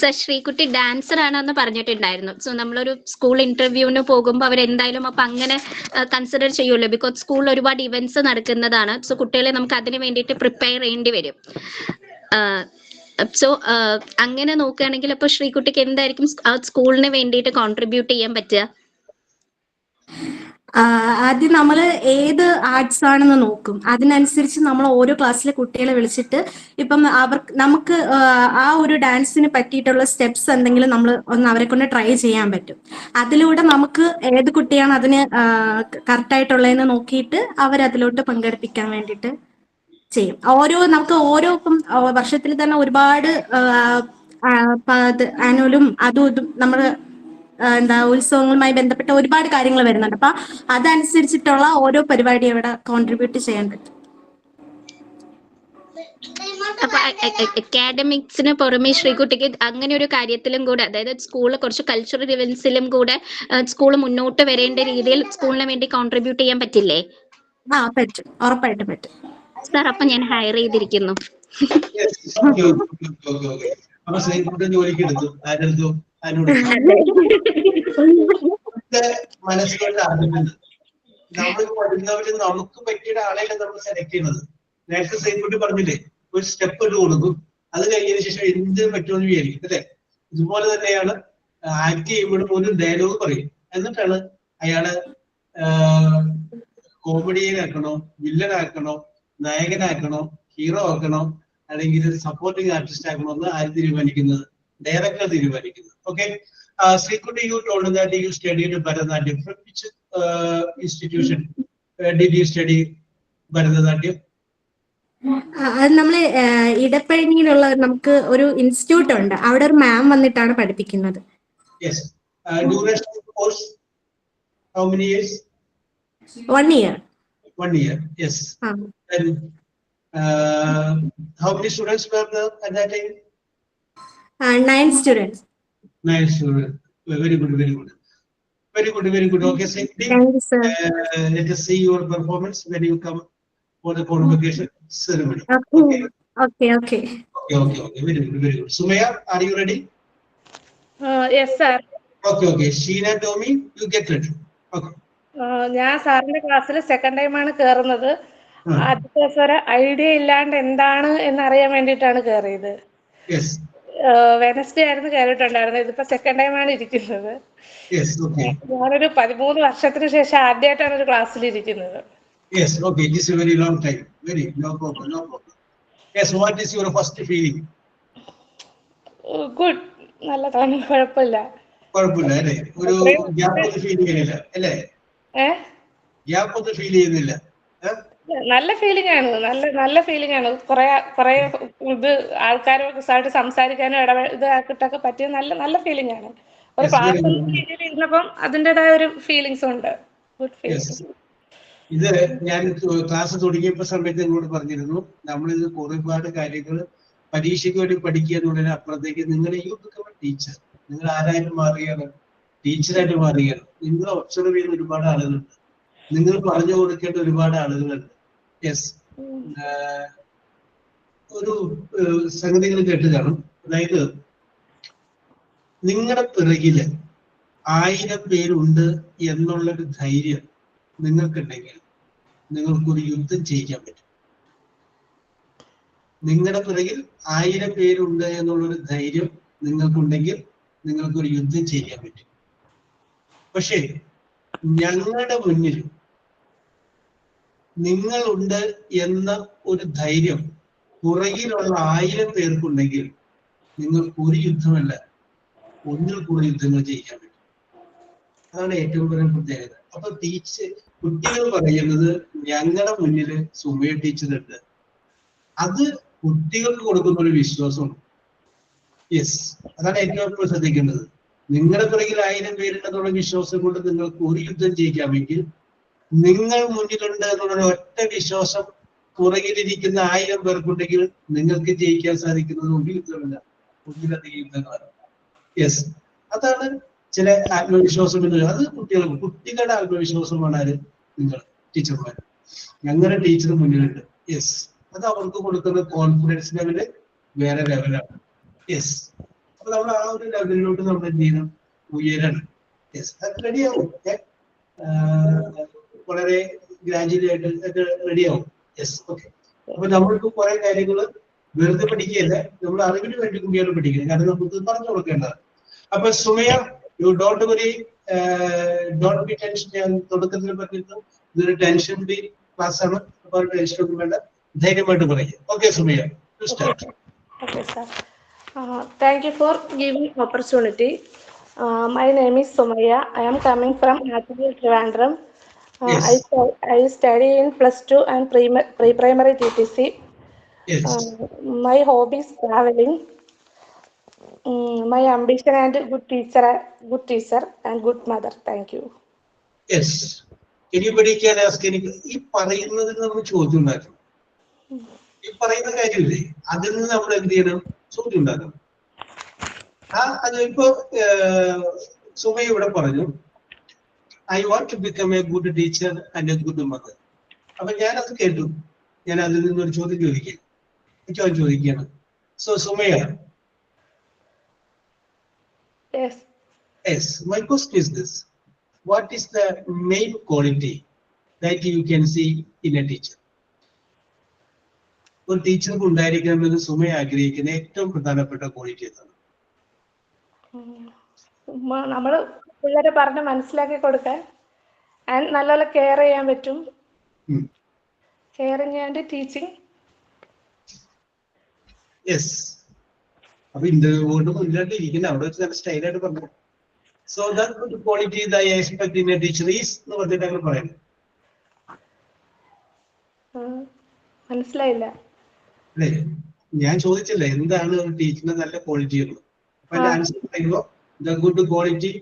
സർ, ശ്രീകുട്ടി ഡാൻസർ ആണെന്ന് പറഞ്ഞിട്ടുണ്ടായിരുന്നു. സോ നമ്മളൊരു സ്കൂൾ ഇന്റർവ്യൂവിന് പോകുമ്പോൾ അവരെന്തായാലും അപ്പൊ അങ്ങനെ കൺസിഡർ ചെയ്യുമല്ലോ, ബിക്കോസ് സ്കൂളിൽ ഒരുപാട് ഇവന്റ്സ് നടക്കുന്നതാണ്. സോ കുട്ടികളെ നമുക്ക് അതിന് വേണ്ടിയിട്ട് പ്രിപ്പയർ ചെയ്യേണ്ടി വരും. സോ അങ്ങനെ നോക്കുകയാണെങ്കിൽ അപ്പൊ ശ്രീകുട്ടിക്ക് എന്തായിരിക്കും ആ സ്കൂളിന് വേണ്ടിയിട്ട് കോൺട്രിബ്യൂട്ട് ചെയ്യാൻ പറ്റുക? ആദ്യം നമ്മൾ ഏത് ആർട്സ് ആണെന്ന് നോക്കും. അതിനനുസരിച്ച് നമ്മൾ ഓരോ ക്ലാസ്സിലെ കുട്ടികളെ വിളിച്ചിട്ട് ഇപ്പം നമുക്ക് ആ ഒരു ഡാൻസിന് പറ്റിയിട്ടുള്ള സ്റ്റെപ്സ് എന്തെങ്കിലും നമ്മൾ ഒന്ന് അവരെ കൊണ്ട് ട്രൈ ചെയ്യാൻ പറ്റും. അതിലൂടെ നമുക്ക് ഏത് കുട്ടിയാണ് അതിന് കറക്റ്റ് ആയിട്ടുള്ളതെന്ന് നോക്കിയിട്ട് അവരതിലോട്ട് പങ്കെടുപ്പിക്കാൻ വേണ്ടിയിട്ട് ചെയ്യും. നമുക്ക് ഓരോ ഇപ്പം വർഷത്തിൽ തന്നെ ഒരുപാട് ആനുവലും അതും ഇതും നമ്മൾ ഉത്സവങ്ങളുമായി ബന്ധപ്പെട്ട ഒരുപാട് കാര്യങ്ങൾ വരുന്നുണ്ട്. അപ്പൊ അതനുസരിച്ചിട്ടുള്ള ഓരോ പരിപാടി അവിടെ കോൺട്രിബ്യൂട്ട് ചെയ്യാൻ പറ്റും. അപ്പൊ അക്കാഡമിക്സിന് പുറമെ ശ്രീകുട്ടിക്ക് അങ്ങനെ ഒരു കാര്യത്തിലും കൂടെ, അതായത് സ്കൂളിൽ കുറച്ച് കൾച്ചറൽ ഇവന്റ്സിലും കൂടെ സ്കൂൾ മുന്നോട്ട് വരേണ്ട രീതിയിൽ സ്കൂളിന് വേണ്ടി കോൺട്രിബ്യൂട്ട് ചെയ്യാൻ പറ്റില്ലേ? ആ പറ്റും, ഉറപ്പായിട്ടും പറ്റും. സാർ അപ്പൊ ഞാൻ ഹയർ ചെയ്തിരിക്കുന്നു. അപ്പൊ ശ്രീകുട്ടൻ ജോലിക്ക് എടുത്തു, ആരെടുത്തു? അതിനോട് മനസ്സിലോട്ട് അറിഞ്ഞിട്ടുണ്ട്. നമ്മൾ പഠിക്കുന്നവര് നമുക്ക് പറ്റിയ ആളെയല്ല നമ്മൾ സെലക്ട് ചെയ്യുന്നത്. നേരത്തെ ശ്രീകുട്ടി പറഞ്ഞില്ലേ, ഒരു സ്റ്റെപ്പ് ഇട്ട് കൊടുക്കും, അത് കഴിഞ്ഞതിന് ശേഷം എന്ത് പറ്റുമെന്ന് വിചാരിക്കും അല്ലെ. ഇതുപോലെ തന്നെയാണ് ആക്ട് ചെയ്യുമ്പോഴും ഒരു ഡയലോഗ് പറയും, എന്നിട്ടാണ് അയാള് കോമഡിയനാക്കണോ, വില്ലനാക്കണോ, നായകനാക്കണോ, ഹീറോ ആക്കണോ, അല്ലെങ്കിൽ സപ്പോർട്ടിംഗ് ആർട്ടിസ്റ്റ് ആക്കണോ എന്ന് ആര് തീരുമാനിക്കുന്നത്? ഡയറക്ടർ തീരുമാനിക്കുന്നത്. Okay, Sreekutty, you told that you studied Bharatanatyam. From which institution did you study Bharatanatyam? അത് നമ്മള് ഇടപ്പഴിഞ്ഞിയിലുള്ള നമുക്ക് ഒരു ഇൻസ്റ്റിറ്റ്യൂട്ട് ഉണ്ട്, അവിടെ ഒരു മാം വന്നിട്ടാണ് പഠിപ്പിക്കുന്നത്. Yes. Duration of course, how many years? 1 year. 1 year, yes. And how many students were there at that time? 9 students. 9 students. Very good, very good. Very good, very good. Okay, thank you, sir. Let us see your performance when you come for the convocation ceremony. Okay. Okay. Okay. Very good, very good. Sumaya, are you ready? Yes, sir. Okay. Sheena, Tommy, you get ready. Okay. ഞാൻ സാറിന്റെ ക്ലാസ്സിൽ സെക്കൻഡ് ടൈമാണ് കയറുന്നത്. ആദ്യത്തെ ദിവസം ഒരു ഐഡിയ ഇല്ലാണ്ട് എന്താണ് എന്നറിയാൻ വേണ്ടിയിട്ടാണ് കയറിയത്. വെനസ്ഡേ ആയിരുന്നു കയറിയിട്ടുണ്ടായിരുന്നത്. ഇതിപ്പോ സെക്കൻഡ് ടൈമാണ് ഇരിക്കുന്നത്. ഞാനൊരു 13 വർഷത്തിന് ശേഷം ആദ്യമായിട്ടാണ് ഒരു ക്ലാസ്സിൽ ഇരിക്കുന്നത്. Yes, okay, this is a very long time. No problem. Yes, what is your first feeling? Good. നല്ലതാണ്, കുഴപ്പമില്ല. അല്ലേ? ഒരു ഗ്യാപ്പ് ഒന്നും ഫീൽ ചെയ്യുന്നില്ല അല്ലേ? ഗ്യാപ്പ് ഒന്നും ഫീൽ ചെയ്യുന്നില്ല. നല്ല ഫീലിംഗ് ആണ്, നല്ല ഫീലിംഗ് ആണ്. കുറെ ഇത് ആൾക്കാരുമായിട്ട് സംസാരിക്കാനും ഇതാക്കിട്ടൊക്കെ പറ്റിയ നല്ല ഫീലിംഗ് ആണ്. ഒരു ക്ലാസ് രീതിയിൽ ഇരുന്നപ്പം അതിൻ്റെതായ ഒരു ഫീലിങ്സ് ഉണ്ട്. Good feeling. ഇത് ഞാൻ ക്ലാസ് തുടങ്ങിയപ്പോ സമയത്ത് നിങ്ങളോട് പറഞ്ഞിരുന്നു, നമ്മളിത് ഒരുപാട് കാര്യങ്ങൾ പരീക്ഷയ്ക്ക് വേണ്ടി പഠിക്കുക എന്നുള്ളതിന് അപ്പുറത്തേക്ക് നിങ്ങൾ ടീച്ചർ, നിങ്ങൾ ആരായിട്ട് മാറുകയാണ്? ടീച്ചറായിട്ട് മാറുകയാണ്. നിങ്ങൾ ഒബ്സർവ് ചെയ്യുന്ന ഒരുപാട് ആളുകളുണ്ട്, നിങ്ങൾ പറഞ്ഞു കൊടുക്കേണ്ട ഒരുപാട് ആളുകളുണ്ട്. യെസ്, ഒരു സംഗതികൾ കേട്ട് കാണും. അതായത് നിങ്ങളുടെ പിറകില് 1000 പേരുണ്ട് എന്നുള്ളൊരു ധൈര്യം നിങ്ങൾക്കുണ്ടെങ്കിൽ നിങ്ങൾക്കൊരു യുദ്ധം ചെയ്യിക്കാൻ പറ്റും. നിങ്ങളുടെ പിറകിൽ 1000 പേരുണ്ട് എന്നുള്ളൊരു ധൈര്യം നിങ്ങൾക്കുണ്ടെങ്കിൽ നിങ്ങൾക്കൊരു യുദ്ധം ചെയ്യാൻ പറ്റും. പക്ഷേ ഞങ്ങളുടെ മുന്നിൽ നിങ്ങളുണ്ട് എന്ന ഒരു ധൈര്യം പുറകിലുള്ള 1000 പേർക്കുണ്ടെങ്കിൽ നിങ്ങൾക്ക് ഒരു യുദ്ധമല്ല, ഒന്നിൽ കൂടുതൽ യുദ്ധങ്ങൾ ജയിക്കാൻ പറ്റും. അതാണ് ഏറ്റവും വലിയ പ്രത്യേകത. അപ്പൊ കുട്ടികൾ പറയുന്നത് ഞങ്ങളുടെ മുന്നിൽ സുമയ ടീച്ചറുണ്ട്, അത് കുട്ടികൾക്ക് കൊടുക്കുന്ന ഒരു വിശ്വാസമാണ്. യെസ്, അതാണ് ഏറ്റവും ശ്രദ്ധിക്കേണ്ടത്. നിങ്ങളുടെ പിറകിൽ 1000 പേരുണ്ടെന്നുള്ള വിശ്വാസം കൊണ്ട് നിങ്ങൾക്ക് ഒരു യുദ്ധം ജയിക്കാമെങ്കിൽ നിങ്ങൾ മുന്നിലുണ്ട് എന്നുള്ള ഒറ്റ വിശ്വാസം പുറകിലിരിക്കുന്ന 1000 പേർക്കുണ്ടെങ്കിൽ നിങ്ങൾക്ക് ജയിക്കാൻ സാധിക്കുന്നത് ഒരു യുദ്ധമല്ല, ഒന്നിലധികം യുദ്ധങ്ങളാണ്. യെസ്, അതാണ് ചില ആത്മവിശ്വാസം എന്ന് പറയുന്നത്. അത് കുട്ടികളുടെ ആത്മവിശ്വാസമാണ്. ആര്? നിങ്ങൾ ടീച്ചർമാർ. ഞങ്ങളുടെ ടീച്ചർ മുന്നിലുണ്ട്. യെസ്, അത് അവർക്ക് കൊടുക്കുന്ന കോൺഫിഡൻസ് ലെവല് വേറെ ലെവലാണ്. യെസ്, അപ്പൊ നമ്മൾ ആ ഒരു ലെവലിലോട്ട് നമ്മൾ എന്ത് ചെയ്യണം? ഉയരണം. യെസ്, അത് റെഡിയാവും. വളരെ ഗ്രാജുവലി ആയിട്ട് റെഡിയാവും. Yes, okay. അപ്പൊ നമ്മൾക്ക് കുറെ കാര്യങ്ങൾ വെറുതെ പഠിക്കുകയല്ല, നമ്മൾ അറിവിന് വേണ്ടി കൂടിയാണ് പഠിക്കുന്നത്. കാരണം നമുക്ക് പറഞ്ഞു കൊടുക്കേണ്ടതാണ്. അപ്പൊ Sumaya, you don't worry, don't be tension. ഞാൻ തുടക്കത്തിൽ പറഞ്ഞിരുന്നു ഇതൊരു ടെൻഷൻ ഫ്രീ ക്ലാസ് ആണ്. അപ്പൊ ടെൻഷൻ ഒന്നും വേണ്ട, ധൈര്യമായിട്ട് പറയുക. Okay Sumaya, start. Okay, sir. Thank you for giving opportunity. My name is Sumaya. I am coming from Nathaniel Trivandrum. I study in +2 and pre-primary TTC. Yes. My hobby is traveling. My ambition and good teacher and good mother. Thank you. Yes. Anybody can ask any. ഈ പറയുന്നതിന് നമ്മൾ ചോദ്യം ഉണ്ടാക്കണം. ഈ പറയുന്ന കാര്യമില്ലേ, അതിൽ നിന്ന് നമ്മൾ എന്ത് ചെയ്യണം? ചോദ്യം ഉണ്ടാക്കണം. അതിപ്പോ സുമയ ഇവിടെ പറഞ്ഞു, I want to become a good teacher and a good mother. അപ്പൊ ഞാനത് കേട്ടു. ഞാൻ അതിൽ നിന്നൊരു ചോദ്യം ചോദിക്കുകയാണ്. So Sumaya, yes, my question is this: what is the main quality that you can see in a teacher? ഒരു ടീച്ചർക്ക് ഉണ്ടായിരിക്കണമെന്ന് സുമയ ആഗ്രഹിക്കുന്ന ഏറ്റവും പ്രധാനപ്പെട്ട ക്വാളിറ്റി ഏതാണ്? നമ്മള് പിള്ളേരെ പറഞ്ഞ് മനസ്സിലാക്കി കൊടുക്കാൻ നല്ലപോലെ കെയർ ചെയ്യാൻ പറ്റും. Caring and teaching. യെസ്. അപ്പൊ ഇന്റർവ്യൂ കൊണ്ട് മുന്നിലോട്ട് ഇരിക്കുന്ന അവിടെ വെച്ച് നല്ല സ്റ്റൈലായിട്ട് പറഞ്ഞു. So that quality that I expect in a teacher is എന്ന് പറഞ്ഞിട്ട് അങ്ങനെ പറയുന്നത്. മനസ്സിലായില്ല. അല്ലേ, ഞാൻ ചോദിച്ചില്ല എന്താണ് ഒരു ടീച്ചറിന്റെ നല്ല ക്വാളിറ്റി എന്ന്. അപ്പൊ എന്റെ ആൻസർ പറയുമ്പോ the good quality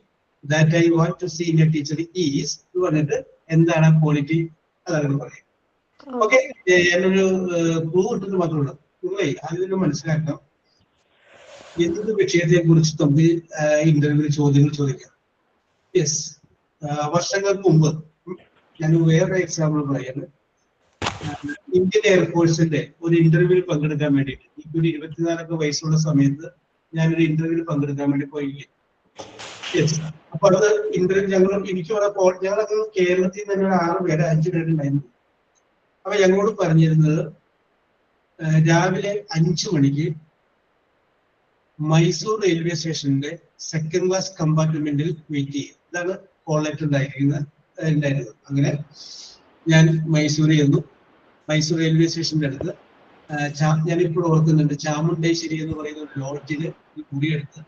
that I want to see in a teacher is എന്ന് പറഞ്ഞിട്ട് എന്താണ് ക്വാളിറ്റി അതങ്ങനെ പറയും. ഓക്കെ, ഞാനൊരു ക്ലൂ ഇട്ടിട്ട് മാത്രമല്ല, നിങ്ങളെ അതിന് മനസ്സിലാക്കാം എന്ത് വിഷയത്തെ കുറിച്ച് നമുക്ക് ഇന്റർവ്യൂ ചോദ്യങ്ങൾ ചോദിക്കാം. യെസ്, വർഷങ്ങൾക്ക് മുമ്പ് ഞാൻ വേറെ എക്സാമ്പിൾ പറയാണ്. ഇന്ത്യൻ എയർഫോഴ്സിന്റെ ഒരു ഇന്റർവ്യൂവിൽ പങ്കെടുക്കാൻ വേണ്ടിയിട്ട് എനിക്ക് ഒരു 24 വയസ്സുള്ള സമയത്ത് ഞാനൊരു ഇന്റർവ്യൂവിൽ പങ്കെടുക്കാൻ വേണ്ടി പോയില്ലേ. യെസ്, അപ്പൊ അത് ഇന്റർവ്യൂ ഞങ്ങളൊക്കെ കേരളത്തിൽ തന്നെ 6 പേര് 5 പേരുണ്ടായിരുന്നു. അപ്പൊ ഞങ്ങളോട് പറഞ്ഞിരുന്നത് രാവിലെ 5 മണിക്ക് മൈസൂർ റെയിൽവേ സ്റ്റേഷനിലെ 2nd ക്ലാസ് കമ്പാർട്ട്മെന്റിൽ വെയിറ്റ് ചെയ്യും. ഇതാണ് കോൾ ലെറ്റർ ഉണ്ടായിരുന്നത്. അങ്ങനെ ഞാൻ മൈസൂരിൽ ചെന്നു. മൈസൂർ റെയിൽവേ സ്റ്റേഷന്റെ അടുത്ത് ഞാനിപ്പോൾ ഓർക്കുന്നുണ്ട്, ചാമുണ്ടേശ്വരി എന്ന് പറയുന്ന ഒരു ലോഡ്ജില് മുറിയെടുത്ത്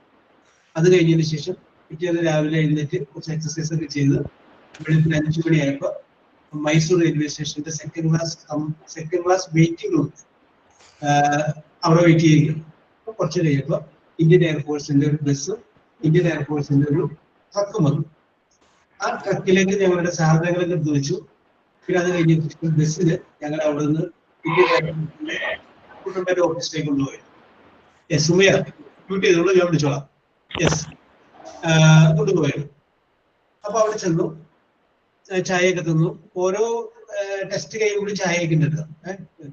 അത് കഴിഞ്ഞതിന് ശേഷം പിറ്റേന്ന് രാവിലെ എഴുന്നേറ്റ് കുറച്ച് എക്സസൈസ് ഒക്കെ ചെയ്ത് വെളുപ്പിന് 5 മണിയായപ്പോൾ മൈസൂർ റെയിൽവേ സ്റ്റേഷന്റെ 2nd ക്ലാസ് വെയിറ്റിംഗ് റൂം അവിടെ വെയിറ്റ് ചെയ്യുകയാണ്. അപ്പൊ കുറച്ച് കഴിയുമ്പോൾ ഇന്ത്യൻ എയർഫോഴ്സിന്റെ ഒരു ബസ്, ഇന്ത്യൻ എയർഫോഴ്സിന്റെ ഒരു ട്രക്ക് വന്നു. ആ ട്രക്കിലേക്ക് ഞങ്ങളുടെ സാധനങ്ങളൊക്കെ എടുത്ത് വെച്ചു. പിന്നെ അത് കഴിഞ്ഞ ബസ്സിന് ഞങ്ങൾ അവിടെ നിന്ന് ഇന്ത്യൻ എയർഫോഴ്സിന്റെ കുട്ടമ്പേരെ ഓഫീസിലേക്ക് കൊണ്ടുപോയി. യെസ്, സുമയ മ്യൂട്ട് ചെയ്തോളൂ, ഞാൻ വിളിച്ചോളാം. യെസ്, കൊണ്ടുപോയത്. അപ്പൊ അവിടെ ചെന്നു, ചായയൊക്കെ തന്നു. ഓരോ ടെസ്റ്റ് കഴിയുമ്പോൾ ചായയൊക്കെ ഉണ്ട്.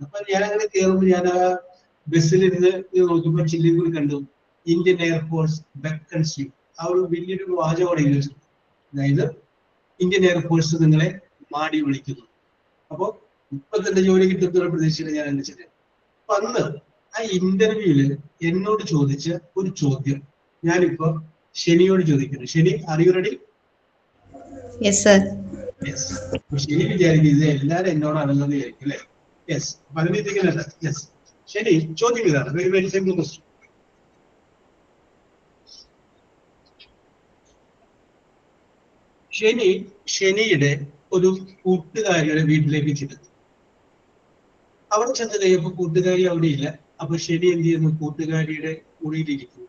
അപ്പൊ ഞാൻ അങ്ങനെ കയറുമ്പോൾ ഞാൻ ആ ബസ്സിലിരുന്ന് നോക്കുമ്പോൾ ചില്ലിൽ കണ്ടു ഇന്ത്യൻ എയർഫോഴ്സ് ബെക്കൺസ് യു. ആ ഒരു വലിയൊരു വാചകമാണ് എഴുതി. അതായത് ഇന്ത്യൻ എയർഫോഴ്സ് നിങ്ങളെ മാടി വിളിക്കുന്നു. അപ്പൊ ഇപ്പൊ തന്നെ ജോലി കിട്ടുന്ന പ്രതീക്ഷയിൽ ഞാൻ അന്വേഷിച്ചത്. അപ്പൊ അന്ന് ആ ഇന്റർവ്യൂവില് എന്നോട് ചോദിച്ച ഒരു ചോദ്യം ഞാനിപ്പോ ശനിയോട് ചോദിക്കുന്നു. ശനി, R you ready? Yes sir. Yes. ശനി വിചാരിക്കും ഇത് എല്ലാരും എന്നോടാണെന്ന് വിചാരിക്കും അല്ലേ? യെസ്, പതിനെത്തിക്കുന്നല്ല. യെസ്, ശരി, ചോദ്യം ഇതാണ്. Very very simple question. ശനിയുടെ ഒരു കൂട്ടുകാരിയുടെ വീട്ടിലേക്ക് ചെല്ലുന്നു. അവിടെ ചെന്ന് കഴിയുമ്പോൾ കൂട്ടുകാരി അവിടെ ഇല്ല. അപ്പൊ ശനി എന്ത് ചെയ്യുന്നു? കൂട്ടുകാരിയുടെ മുറിയിലിരിക്കുന്നു.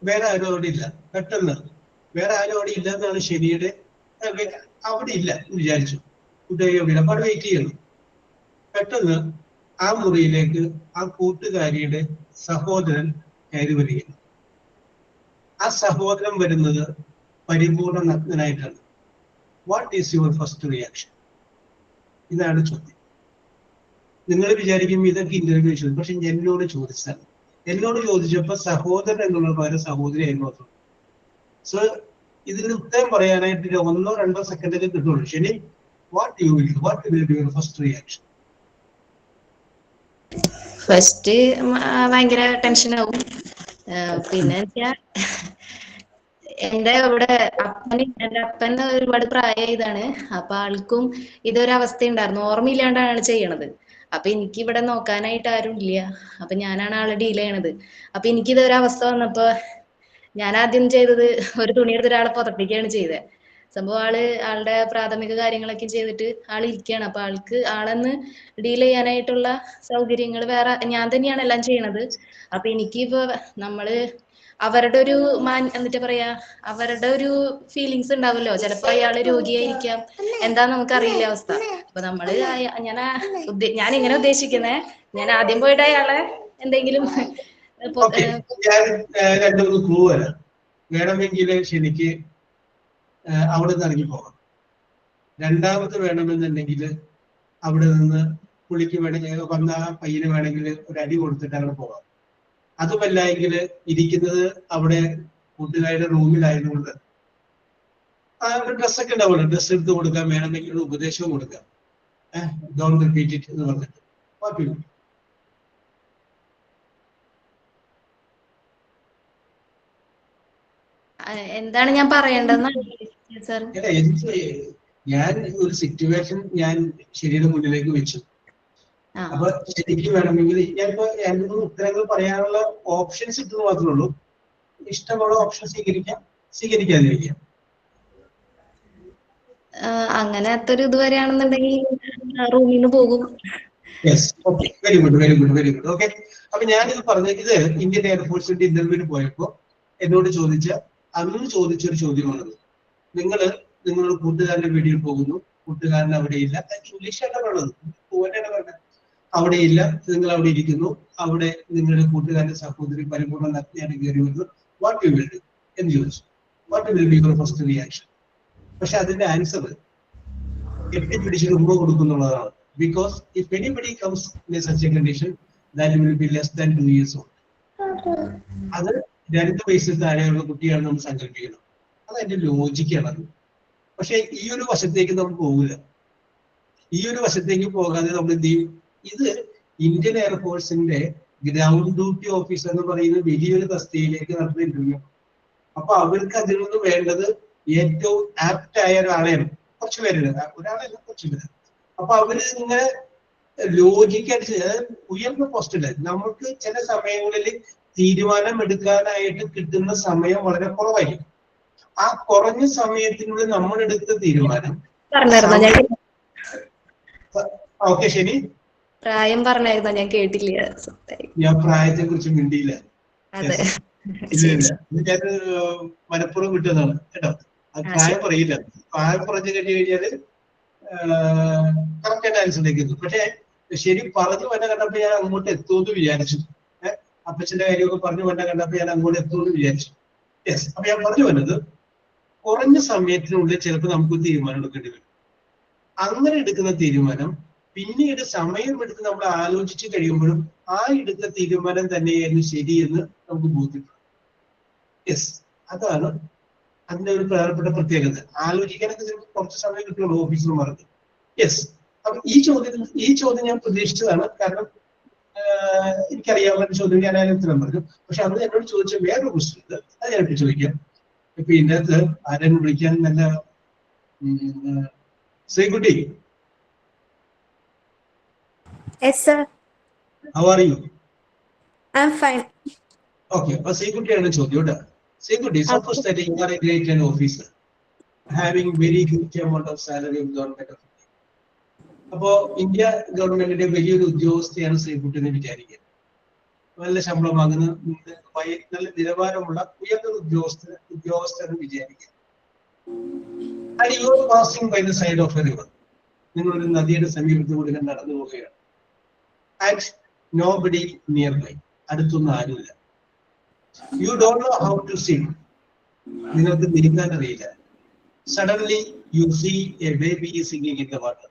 വേറെ ആരും അവിടെ ഇല്ല. പെട്ടെന്ന് വേറെ ആരും അവിടെ ഇല്ല എന്നാണ് ശനിയുടെ, അവിടെ ഇല്ല വിചാരിച്ചു. കൂട്ടുകാരി അവിടെ ഇല്ല. അപ്പൊ അവിടെ വെയിറ്റ് ചെയ്യുന്നു. പെട്ടെന്ന് ആ മുറിയിലേക്ക് ആ കൂട്ടുകാരിയുടെ സഹോദരൻ കയറി വരികയാണ്. ആ സഹോദരൻ വരുന്നത് പരിപൂർണ നഗ്നനായിട്ടാണ്. What is your first reaction? ഇതാണ് ചോദ്യം. നിങ്ങൾ വിചാരിക്കും ഇതൊക്കെ ഇന്റർവ്യൂ ചോദിച്ചു, പക്ഷെ എന്നോട് ചോദിച്ചാണ്. എന്നോട് ചോദിച്ചപ്പോ സഹോദരൻ എന്നുള്ള പകരം സഹോദരി ആയിരുന്നു. സോ ഇതിന് ഉത്തരം പറയാനായിട്ട് 1-2 സെക്കൻഡൊക്കെ കിട്ടുള്ളൂ. ശരി, what you will do? What will be your first reaction? First ഭയങ്കര ടെൻഷനാവും. പിന്നെ എന്റെ അപ്പൻ ഒരുപാട് പ്രായമായതാണ്. അപ്പൊ ആൾക്കും ഇതൊരവസ്ഥ ഉണ്ടായിരുന്നു. ഓർമ്മയില്ലാണ്ടാണ് ചെയ്യണത്. അപ്പൊ എനിക്ക് ഇവിടെ നോക്കാനായിട്ട് ആരും ഇല്ല. അപ്പൊ ഞാനാണ് ആളെ ഡീൽ ചെയ്യണത്. അപ്പൊ എനിക്കിതൊരവസ്ഥ വന്നപ്പോ ഞാൻ ആദ്യം ചെയ്തത് ഒരു തുണിയെടുത്ത് ഒരാളെ പുതപ്പിക്കുകയാണ് ചെയ്തത്. സംഭവം ആളുടെ പ്രാഥമിക കാര്യങ്ങളൊക്കെ ചെയ്തിട്ട് ആൾ ഇരിക്കുകയാണ്. അപ്പൊ ആളെന്ന് ഡീൽ ചെയ്യാനായിട്ടുള്ള സൗകര്യങ്ങൾ വേറെ ഞാൻ തന്നെയാണ് എല്ലാം ചെയ്യണത്. അപ്പൊ എനിക്കിപ്പോ അവരുടെ ഒരു എന്നിട്ട് പറയാ, അവരുടെ ഒരു ഫീലിങ്സ് ഉണ്ടാവല്ലോ. ചിലപ്പോ അയാള് രോഗിയായിരിക്കാം, എന്താ നമുക്കറിയില്ല അവസ്ഥ. അപ്പൊ ഞാൻ ഇങ്ങനെ ഉദ്ദേശിക്കുന്നേ, ഞാൻ ആദ്യം പോയിട്ട് അയാളെ എന്തെങ്കിലും ഞാൻ 2-3 ക്ലൂ വരാം. വേണമെങ്കിൽ ശരിക്ക് അവിടെ നിന്ന് ഇറങ്ങി പോകാം. രണ്ടാമത് വേണമെന്നുണ്ടെങ്കിൽ അവിടെ നിന്ന് പുള്ളിക്ക് വേണമെങ്കിൽ വന്ന ആ പയ്യന് വേണമെങ്കിൽ ഒരു അടി കൊടുത്തിട്ട് അങ്ങനെ പോകാം. അതുമല്ല എങ്കിൽ ഇരിക്കുന്നത് അവിടെ കൂട്ടുകാരുടെ റൂമിലായതുകൊണ്ട് ഡ്രസ്സൊക്കെ ഉണ്ടാവുമല്ലോ, ഡ്രസ്സ് എടുത്ത് കൊടുക്കാം, വേണമെങ്കിൽ ഒരു ഉപദേശവും കൊടുക്കാം. ഡോണ്ട് റിപ്പീറ്റ് ഇറ്റ് എന്ന് പറഞ്ഞിട്ട് എന്താണ് ഞാൻ പറയേണ്ടതെന്ന് സാർ? ഞാൻ ഒരു സിറ്റുവേഷൻ ഞാൻ ശരിയുടെ മുന്നിലേക്ക് വെച്ചു. അപ്പൊ ശരിക്കും വേണമെങ്കിൽ ഞാനിപ്പോ രണ്ട് മൂന്ന് ഉത്തരങ്ങൾ പറയാനുള്ള ഓപ്ഷൻസ് ഇട്ടത് മാത്രമേ ഉള്ളൂ. ഇഷ്ടമുള്ള ഓപ്ഷൻ സ്വീകരിക്കാതിരിക്കാം. അങ്ങനത്തെ ഇതുവരെയാണെന്നുണ്ടെങ്കിൽ റൂമിൽ നിന്ന് പോകും. Very good very good very good. Okay, അപ്പൊ ഞാനിത് പറഞ്ഞത് ഇത് ഇന്ത്യൻ എയർഫോഴ്സിന്റെ ഇന്റർവ്യൂവിന് പോയപ്പോ എന്നോട് അന്ന് ചോദിച്ചൊരു ചോദ്യമാണത്. നിങ്ങളൊരു കൂട്ടുകാരന്റെ വീട്ടിൽ പോകുന്നു, കൂട്ടുകാരൻ അവിടെയില്ല, ഇംഗ്ലീഷാണ് പറയുന്നത്, പോകാനാണ് പറഞ്ഞത്. അവിടെയില്ല, നിങ്ങൾ അവിടെ ഇരിക്കുന്നു, അവിടെ നിങ്ങളുടെ കൂട്ടുകാരന്റെ സഹോദരി പരിപൂർണ്ണ നഗ്നയാണ് കയറി വന്നു, വാട്ട് യു വിൽ ഡു എന്ന് ചോദിച്ചു. What will be your first reaction? പക്ഷെ അതിന്റെ ആൻസർ കെട്ടിപ്പിടിച്ച് ഉമ്മ കൊടുക്കുന്നുള്ളതാണ്. Because if anybody comes in such a condition that will be less than 2 years old. അത് 2 വയസ്സിൽ താഴെയുള്ള കുട്ടിയാണ് നമ്മൾ സങ്കല്പിക്കുന്നത്. അത് അതിന്റെ ലോജിക്കാണ്. പക്ഷെ ഈ ഒരു വശത്തേക്ക് നമ്മൾ പോകില്ല. ഈ ഒരു വശത്തേക്ക് പോകാതെ നമ്മൾ എന്ത് ചെയ്യും? ഇത് ഇന്ത്യൻ എയർഫോഴ്സിന്റെ ഗ്രൗണ്ട് ഡ്യൂട്ടി ഓഫീസർ എന്ന് പറയുന്ന വലിയൊരു തസ്തികയിലേക്ക് നടത്തുന്ന ഇന്റർവ്യൂ. അപ്പൊ അവർക്ക് അതിൽ നിന്ന് വേണ്ടത് ഏറ്റവും ആപ്റ്റായ ഒരാളെയാണ്. കുറച്ച് പേരുണ്ട്, ഒരാളല്ല കുറച്ച് പേര്. അപ്പൊ അവര് ഇങ്ങനെ ലോജിക്കനുസരിച്ച് ഉയർന്ന പോസ്റ്റില് നമുക്ക് ചില സമയങ്ങളിൽ തീരുമാനം എടുക്കാനായിട്ട് കിട്ടുന്ന സമയം വളരെ കുറവായിരിക്കും. ആ കുറഞ്ഞ സമയത്തിനുള്ളിൽ നമ്മൾ എടുത്ത തീരുമാനം. ഓക്കെ, ശരി. പ്രായം പറഞ്ഞായിരുന്നോ? ഞാൻ കേട്ടില്ല. ഞാൻ പ്രായത്തെ കുറിച്ച് മിണ്ടിയില്ല. ഞാൻ മനഃപൂർവ്വം വിട്ടതാണ് കേട്ടോ. അത് പ്രായം പറയില്ല. പ്രായം പറഞ്ഞു കഴിഞ്ഞാല് കറക്റ്റ് ആയിട്ട് ആൻസറിലേക്ക് എത്തും. പക്ഷെ ശരി പറഞ്ഞു വന്ന കണ്ടപ്പോ ഞാൻ അങ്ങോട്ട് എത്തുമെന്ന് വിചാരിച്ചു. അപ്പച്ചന്റെ കാര്യമൊക്കെ പറഞ്ഞു വന്ന കണ്ടപ്പോ ഞാൻ അങ്ങോട്ട് എത്തുമെന്ന് വിചാരിച്ചു. യെസ്, അപ്പൊ ഞാൻ പറഞ്ഞു വന്നത് കുറഞ്ഞ സമയത്തിനുള്ളിൽ ചിലപ്പോൾ നമുക്ക് തീരുമാനം എടുക്കേണ്ടി വരും. അങ്ങനെ എടുക്കുന്ന തീരുമാനം പിന്നീട് സമയമെടുത്ത് നമ്മൾ ആലോചിച്ച് കഴിയുമ്പോഴും ആ എടുത്ത തീരുമാനം തന്നെയായിരുന്നു ശരിയെന്ന് നമുക്ക് ബോധ്യപ്പെടും. യെസ്, അതാണ് അതിന്റെ ഒരു പ്രധാനപ്പെട്ട പ്രത്യേകത. ആലോചിക്കാനൊക്കെ ചിലപ്പോൾ കുറച്ച് സമയം കിട്ടുള്ളൂ ഓഫീസർമാർക്ക്. യെസ്, അപ്പൊ ഈ ചോദ്യം ഞാൻ പ്രതീക്ഷിച്ചതാണ്. കാരണം എനിക്കറിയാവുന്ന ചോദ്യം ഞാൻ അതിന് ഉത്തരം പറഞ്ഞു. പക്ഷെ അന്ന് എന്നോട് ചോദിച്ച വേറൊരു ക്വസ്റ്റ്യൻ ഉണ്ട്, അത് ഞാൻ ചോദിക്കാം. ഇപ്പൊ ഇതിന്റെ അകത്ത് ആരെയും വിളിക്കാൻ നല്ല Sreekutty. Yes, sir. How are you? I'm fine. Okay, അപ്പൊ ശ്രീകുട്ടിയാണ് ചോദ്യം കേട്ടോ. Sreekutty, suppose that you are a great an officer having very huge amount of salary of government of India. അപ്പോ ഇന്ത്യ ഗവൺമെന്റിന്റെ വലിയൊരു ഉദ്യോഗസ്ഥയാണ് ശ്രീകുട്ടി എന്ന് വിചാരിക്കുക. നല്ല ശമ്പളം വാങ്ങുന്ന നല്ല നിലവാരമുള്ള ഉയർന്ന ഉദ്യോഗസ്ഥരെന്ന് വിചാരിക്കുക. And you are passing by the side of a river. നിങ്ങളൊരു നദിയുടെ സമീപത്തുകൂടി നടന്നു പോവുകയാണ്. And nobody nearby. അടുത്തൊന്നും ആരുമില്ല. You don't know how to swim. നിങ്ങൾക്ക് നീന്താൻ അറിയില്ല. Suddenly you see a baby singing in the water.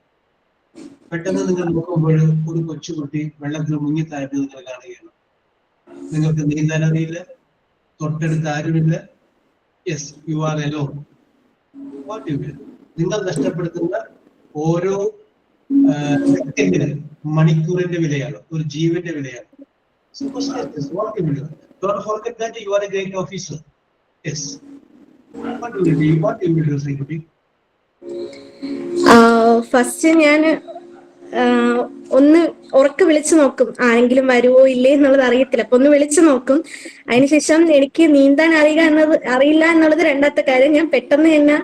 പെട്ടെന്ന് നിങ്ങൾ നോക്കുമ്പോൾ ഒരു കൊച്ചുകുട്ടി വെള്ളത്തിൽ മുങ്ങിത്താഴ്ത്തി നിങ്ങൾ കാണുകയാണ്. നിങ്ങൾക്ക് നീന്താൻ അറിയില്ല, തൊട്ടടുത്ത് ആരുമില്ല. Yes, you are alone. What you will? നിങ്ങൾ നഷ്ടപ്പെടുത്തുന്ന ഓരോ സെക്കൻഡിന് മണിക്കൂറിന്റെ വിലയാണ്, ഒരു ജീവന്റെ വിലയാണ്. Don't forget that you are a great officer. Yes. What will you do? What will you do, Srikuti? First ഞാൻ ഒന്ന് ഉറക്കെ വിളിച്ചു നോക്കും, ആരെങ്കിലും വരുവോ ഇല്ലേ എന്നുള്ളത് അറിയത്തില്ല. അപ്പൊ ഒന്ന് വിളിച്ചു നോക്കും. അതിനുശേഷം എനിക്ക് നീന്താൻ അറിയില്ല എന്നുള്ളത് രണ്ടാമത്തെ കാര്യം. ഞാൻ പെട്ടെന്ന് തന്നെ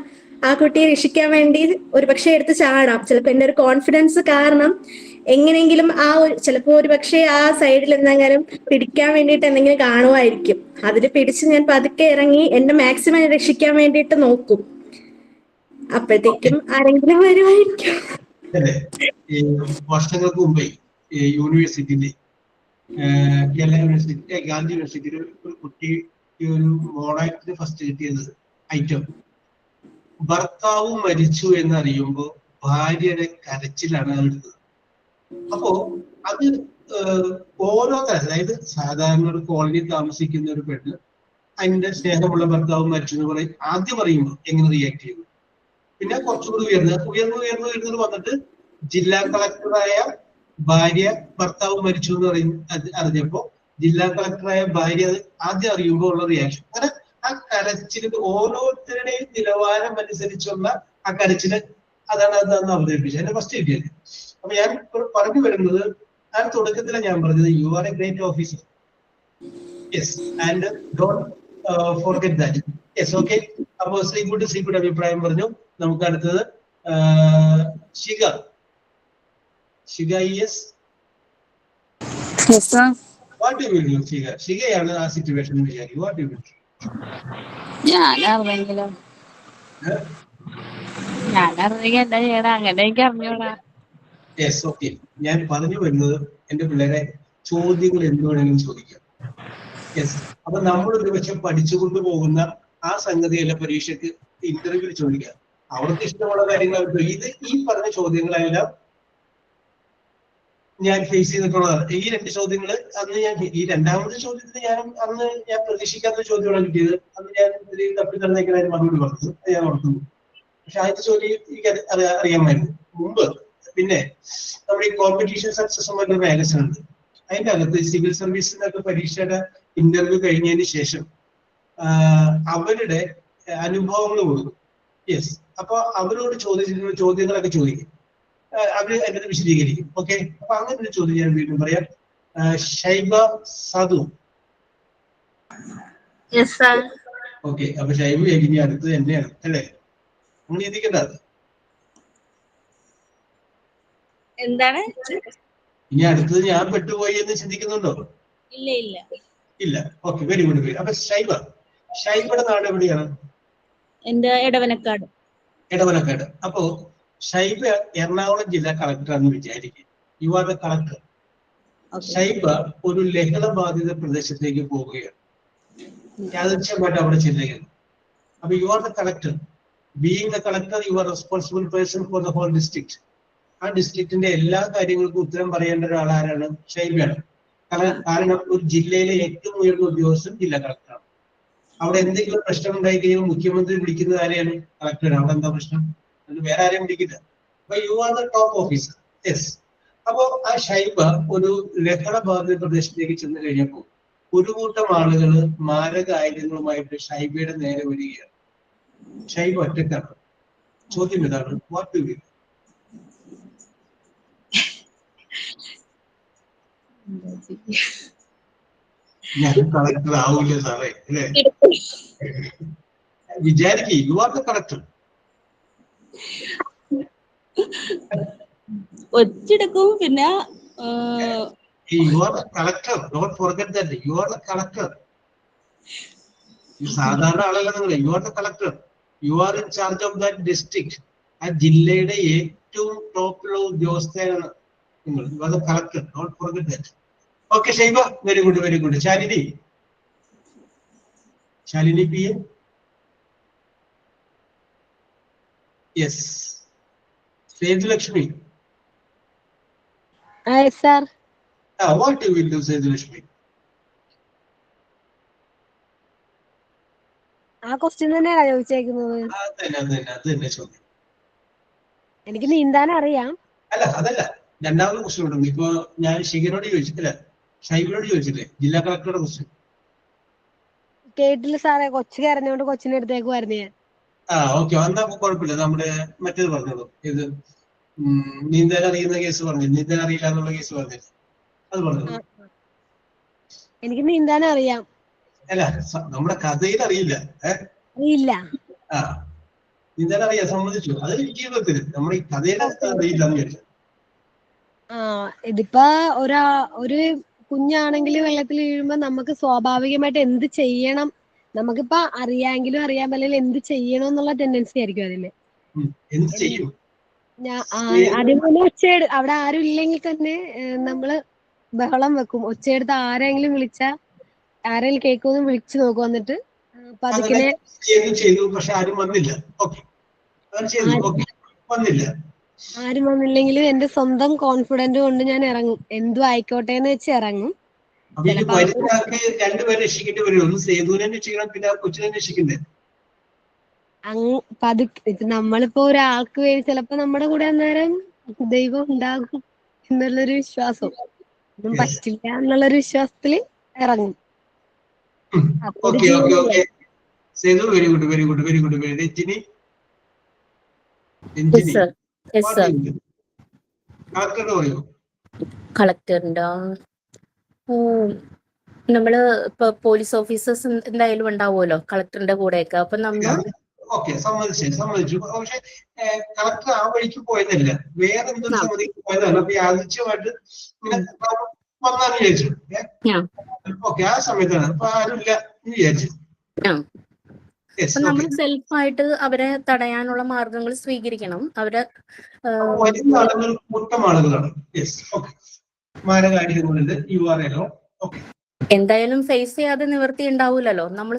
ആ കുട്ടിയെ രക്ഷിക്കാൻ വേണ്ടി ഒരു പക്ഷേ എടുത്ത് ചാടാം. ചിലപ്പോ എന്റെ ഒരു കോൺഫിഡൻസ് കാരണം എങ്ങനെയെങ്കിലും ചിലപ്പോ ഒരു പക്ഷേ ആ സൈഡിൽ എന്തെങ്കിലും പിടിക്കാൻ വേണ്ടിയിട്ട് എന്തെങ്കിലും കാണുമായിരിക്കും. അതിൽ പിടിച്ച് ഞാൻ പതുക്കെ ഇറങ്ങി എന്നെ മാക്സിമം രക്ഷിക്കാൻ വേണ്ടിയിട്ട് നോക്കും. അപ്പോഴത്തേക്കും ആരെങ്കിലും വരുമായിരിക്കും. വർഷങ്ങൾക്ക് മുമ്പേ യൂണിവേഴ്സിറ്റിയിലെ കേരള യൂണിവേഴ്സിറ്റി ഗാന്ധി യൂണിവേഴ്സിറ്റിയിൽ ഒരു കുട്ടി ഒരു മോഡായിട്ട് ഫസ്റ്റ് കിട്ടിയത് ഐറ്റം. ഭർത്താവ് മരിച്ചു എന്നറിയുമ്പോൾ ഭാര്യയുടെ കരച്ചിലാണ് എടുത്തത്. അപ്പോ അത് ഓരോ തരം, അതായത് സാധാരണ ഒരു കോളനി താമസിക്കുന്ന ഒരു പെണ്ണ് അതിന്റെ സ്നേഹമുള്ള ഭർത്താവ് മരിച്ചു എന്ന് പറയും, ആദ്യം അറിയുമ്പോൾ എങ്ങനെ റിയാക്ട് ചെയ്യും. പിന്നെ കുറച്ചുകൂടി ഉയർന്നു വന്നിട്ട് ജില്ലാ കളക്ടറായ ഭാര്യ ഭർത്താവ് മരിച്ചു എന്ന് അറിഞ്ഞപ്പോ ജില്ലാ കളക്ടറായ ഭാര്യ അത് ആദ്യം അറിയുമ്പോൾ ഉള്ള റിയാക്ഷൻ. അങ്ങനെ ആ കരച്ചില് ഓരോരുത്തരുടെയും നിലവാരം അനുസരിച്ചുള്ള ആ കരച്ചില് അതാണ് അന്ന് അവതരിപ്പിച്ചത്. എന്റെ ഫസ്റ്റ് കിട്ടിയത്. അപ്പൊ ഞാൻ പറഞ്ഞു വരുന്നത്, ആ തുടക്കത്തിലാണ് ഞാൻ പറഞ്ഞത്, you are a great officer. Yes, and don't forget that. Yes, okay. അപ്പോ ശ്രീകുട്ടി അഭിപ്രായം പറഞ്ഞു. നമുക്ക് അടുത്തത് Shikha. Yes, what you will do? ശിഖയാണ് ആ സിറ്റുവേഷൻ വിചാരിക്കും. What you will do? Yes, okay. ഞാൻ പറഞ്ഞു വരുന്നത്, എന്റെ പിള്ളേരെ ചോദ്യങ്ങൾ എന്ത് വേണമെങ്കിലും ചോദിക്കാം. യെസ്, അപ്പൊ നമ്മൾ ഒരുപക്ഷെ പഠിച്ചുകൊണ്ട് പോകുന്ന ആ സംഗതിയല്ല പരീക്ഷയ്ക്ക് ഇന്റർവ്യൂവിൽ ചോദിക്കുക. അവർക്ക് ഇഷ്ടമുള്ള കാര്യങ്ങൾ ഇത് ഈ പറഞ്ഞ ചോദ്യങ്ങളെല്ലാം ഞാൻ ഫേസ് ചെയ്തിട്ടുള്ളതാണ്. ഈ 2 ചോദ്യങ്ങൾ അന്ന് ഞാൻ ഈ രണ്ടാമത്തെ ചോദ്യത്തിന് ഞാൻ പ്രതീക്ഷിക്കാത്ത ചോദ്യമാണ് കിട്ടിയത്. അന്ന് ഞാൻ തപ്പി തന്നേക്കാരും മറുപടി പറഞ്ഞത് ഞാൻ ഓർക്കുന്നു. പക്ഷെ ആദ്യത്തെ ചോദ്യം എനിക്ക് അറിയാമായിരുന്നു മുമ്പ്. പിന്നെ നമ്മുടെ ഈ കോമ്പറ്റീഷൻ സക്സസ് എന്നൊരു മാഗസിൻ ഉണ്ട്. അതിന്റെ അകത്ത് സിവിൽ സർവീസിനൊക്കെ പരീക്ഷയുടെ ഇന്റർവ്യൂ കഴിഞ്ഞതിന് ശേഷം അവരുടെ അനുഭവങ്ങൾ കൊടുക്കും. യെസ്, അപ്പൊ അവരോട് ചോദ്യങ്ങളൊക്കെ ചോദിക്കും. അവര് അതിനകത്ത് വിശദീകരിക്കും. ഓക്കെ, അപ്പൊ അങ്ങനെ ഒരു ചോദ്യം ഞാൻ വീണ്ടും പറയാം. ഷൈബ സാധു. ഓക്കെ, അപ്പൊ ഷൈബ ഇനി അടുത്തത് എന്നെയാണ് അല്ലേ? നമ്മൾ ചിന്തിക്കേണ്ട എന്താണ് ഇനി അടുത്തത് ഞാൻ പെട്ടുപോയി എന്ന് ചിന്തിക്കുന്നുണ്ടോ? ഇല്ല. Okay, very good. അപ്പൊ ഷൈബയുടെ നാട് എവിടെയാണ്? എന്റെ ഇടവനക്കാട്. അപ്പോ ഷൈബ എറണാകുളം ജില്ലാ കളക്ടറാണെന്ന് വിചാരിക്കും. You are the collector. Shaiba ഒരു ലഹള ബാധിത പ്രദേശത്തേക്ക് പോവുകയാണ്. യാദൃശ്യമായിട്ട് അവിടെ ചെല്ലുകയാണ്. അപ്പൊ you are the collector. Being the collector, you are responsible person for the whole district. ആ ഡിസ്ട്രിക്റ്റിന്റെ എല്ലാ കാര്യങ്ങൾക്കും ഉത്തരം പറയേണ്ട ഒരാൾ ആരാണ്? ഷൈബയാണ്. കാരണം ഒരു ജില്ലയിലെ ഏറ്റവും ഉയർന്ന ഉദ്യോഗസ്ഥൻ ജില്ലാ കളക്ടറാണ്. അവിടെ എന്തെങ്കിലും പ്രശ്നം ഉണ്ടായി കഴിയുമ്പോൾ മുഖ്യമന്ത്രി വിളിക്കുന്നത് ആരെയാണ്? കളക്ടറാണ്. അവിടെ എന്താ പ്രശ്നം? അത് വേറെ ആരെയും വിളിക്കില്ല. അപ്പൊ you are the top officer. Yes. അപ്പോ ആ ഷൈബ ഒരു ലഹള ബാധിത പ്രദേശത്തേക്ക് ചെന്ന് കഴിഞ്ഞപ്പോൾ ഒരു കൂട്ടം ആളുകൾ മാരക ആയുധങ്ങളുമായിട്ട് ഷൈബയുടെ നേരെ വരികയാണ്. ഷൈബ ഒറ്റക്കാണ്. ചോദ്യം ഇതാണ്, വാട്ട് ഡു യു ഡു? ഞാൻ കളക്ടർ ആവൂല സാറേ, അല്ലേ? വിചാരിക്കും യു ആർ ദ കളക്ടർ. ഒച്ചെടുക്കും. പിന്നെ U are the collector. Don't forget that. U are the collector. സാധാരണ ആളല്ല നിങ്ങൾ. U are the collector. You are in charge of that district. ആ ജില്ലയുടെ ഏറ്റവും ടോപ്പിലുള്ള ഉദ്യോഗസ്ഥനാണ് നിങ്ങൾ. U are the collector. Don't forget that. Okay Shaiba, very good. Shalini P M. Yes. Sethulakshmi. sir. What you will do, Sejulakshmi? ആ ക്വസ്റ്റ്യൻ തന്നെയാ ചോദിച്ചേക്കുന്നത്. അതന്നെ ചോദ്യം. എനിക്ക് നീന്താൻ അറിയാം. അല്ല, അതല്ല, രണ്ടാമത് ക്വസ്റ്റ്യൻ ഉണ്ട്. ഇപ്പൊ ഞാൻ ഷിഖിനോട് ചോദിച്ചിട്ടില്ല, ഷൈബിനോട് ചോദിച്ചില്ലേ ജില്ലാ കളക്ടറുടെ ക്വസ്റ്റ്യൻ. കേട്ടില്ല സാറേ, കൊച്ചു കരഞ്ഞോണ്ട് കൊച്ചിനെ അടുത്തേക്കുമായിരുന്നു ഞാൻ. ഓക്കെ, എന്താ കുഴപ്പമില്ല. നമ്മുടെ മറ്റേത് പറഞ്ഞോളൂ. ഇത് നീന്താൻ അറിയുന്ന കേസ് പറഞ്ഞു, നീന്താൻ അറിയില്ല എന്നുള്ള കേസ് പറഞ്ഞു, അത് പറഞ്ഞു. എനിക്ക് നീന്താൻ അറിയാം. അല്ല, നമ്മുടെ കഥയിൽ അറിയില്ല. അറിയില്ല. നീന്താൻ അറിയാം, സമ്മതിച്ചു. അത് ജീവിതത്തിൽ നമ്മുടെ ഈ കഥയിൽ അറിയില്ല എന്ന് വിചാരിച്ചു. ഇതിപ്പോ ഒരു കുഞ്ഞാണെങ്കിൽ വെള്ളത്തിൽ വീഴുമ്പോ നമുക്ക് സ്വാഭാവികമായിട്ട് എന്ത് ചെയ്യണം, നമുക്കിപ്പോ അറിയാമെങ്കിലും അറിയാൻ പറ്റില്ല എന്ത് ചെയ്യണം എന്നുള്ള ടെൻഡൻസി ആയിരിക്കും അതില്. അതേപോലെ അവിടെ ആരും ഇല്ലെങ്കിൽ തന്നെ നമ്മള് ബഹളം വെക്കും. ഒച്ചയെടുത്ത് ആരെങ്കിലും വിളിച്ചാ കേൾക്കുമെന്ന് വിളിച്ചു നോക്കും. എന്നിട്ട് പതുക്കിനെ ചെയ്തു, പക്ഷെ ആരും വന്നില്ല. അത് ചെയ്തു. ഓക്കെ, വന്നില്ല. ആരും വന്നില്ലെങ്കിലും എന്റെ സ്വന്തം കോൺഫിഡന്റ് കൊണ്ട് ഞാൻ ഇറങ്ങും. എന്തും ആയിക്കോട്ടെ എന്ന് വെച്ച് ഇറങ്ങും. അപ്പൊ ഈ വരുന്ന ആൾക്ക് രണ്ടുപേരെ രക്ഷിക്കേണ്ടി വരും. ഒന്ന് സേതുവിനെ രക്ഷിക്കണം, പിന്നെ ആ കൊച്ചിനെ രക്ഷിക്കണ്ടേ? പതുക്കെ നമ്മളിപ്പോ ഒരാൾക്ക് വേണ്ടി ചിലപ്പോ നമ്മുടെ കൂടെ അന്നേരം ദൈവം ഉണ്ടാകും എന്നുള്ളൊരു വിശ്വാസം, ഒന്നും പറ്റില്ല എന്നുള്ളൊരു വിശ്വാസത്തില് ഇറങ്ങും. Okay okay okay. Sethu, very good very good very good. Ranjini, Ranjini കളക്ടറുടെ പറയൂ. കളക്ടറിന്റെ നമ്മള് ഇപ്പൊ പോലീസ് ഓഫീസേഴ്സ് എന്തായാലും ഉണ്ടാവുമല്ലോ കളക്ടറിന്റെ കൂടെയൊക്കെ. അപ്പൊ നമ്മൾ ഓക്കെ, സമ്മതിച്ചു. പക്ഷെ കളക്ടർ ആ വഴിക്ക് പോയതല്ല, വേറെ എന്തൊരു സമിതിക്ക് പോയതാണ്. അപ്പൊ യാദൃച്ഛമായിട്ട് ഇങ്ങനെ വന്നാന്ന് വിചാരിച്ചു. ഓക്കെ, ആ സമയത്താണ്. അപ്പൊ ആരുമില്ല എന്ന് വിചാരിച്ചു. അപ്പൊ നമ്മൾ സെൽഫായിട്ട് അവരെ തടയാനുള്ള മാർഗങ്ങൾ സ്വീകരിക്കണം. അവരെ വരുന്ന ആളുകൾ കൂട്ടം ആളുകളാണ്. മാനകാര്യങ്ങളുണ്ട്. എന്തായാലും ഫേസ് ചെയ്യാതെ നിവൃത്തി ഉണ്ടാവൂലല്ലോ, നമ്മൾ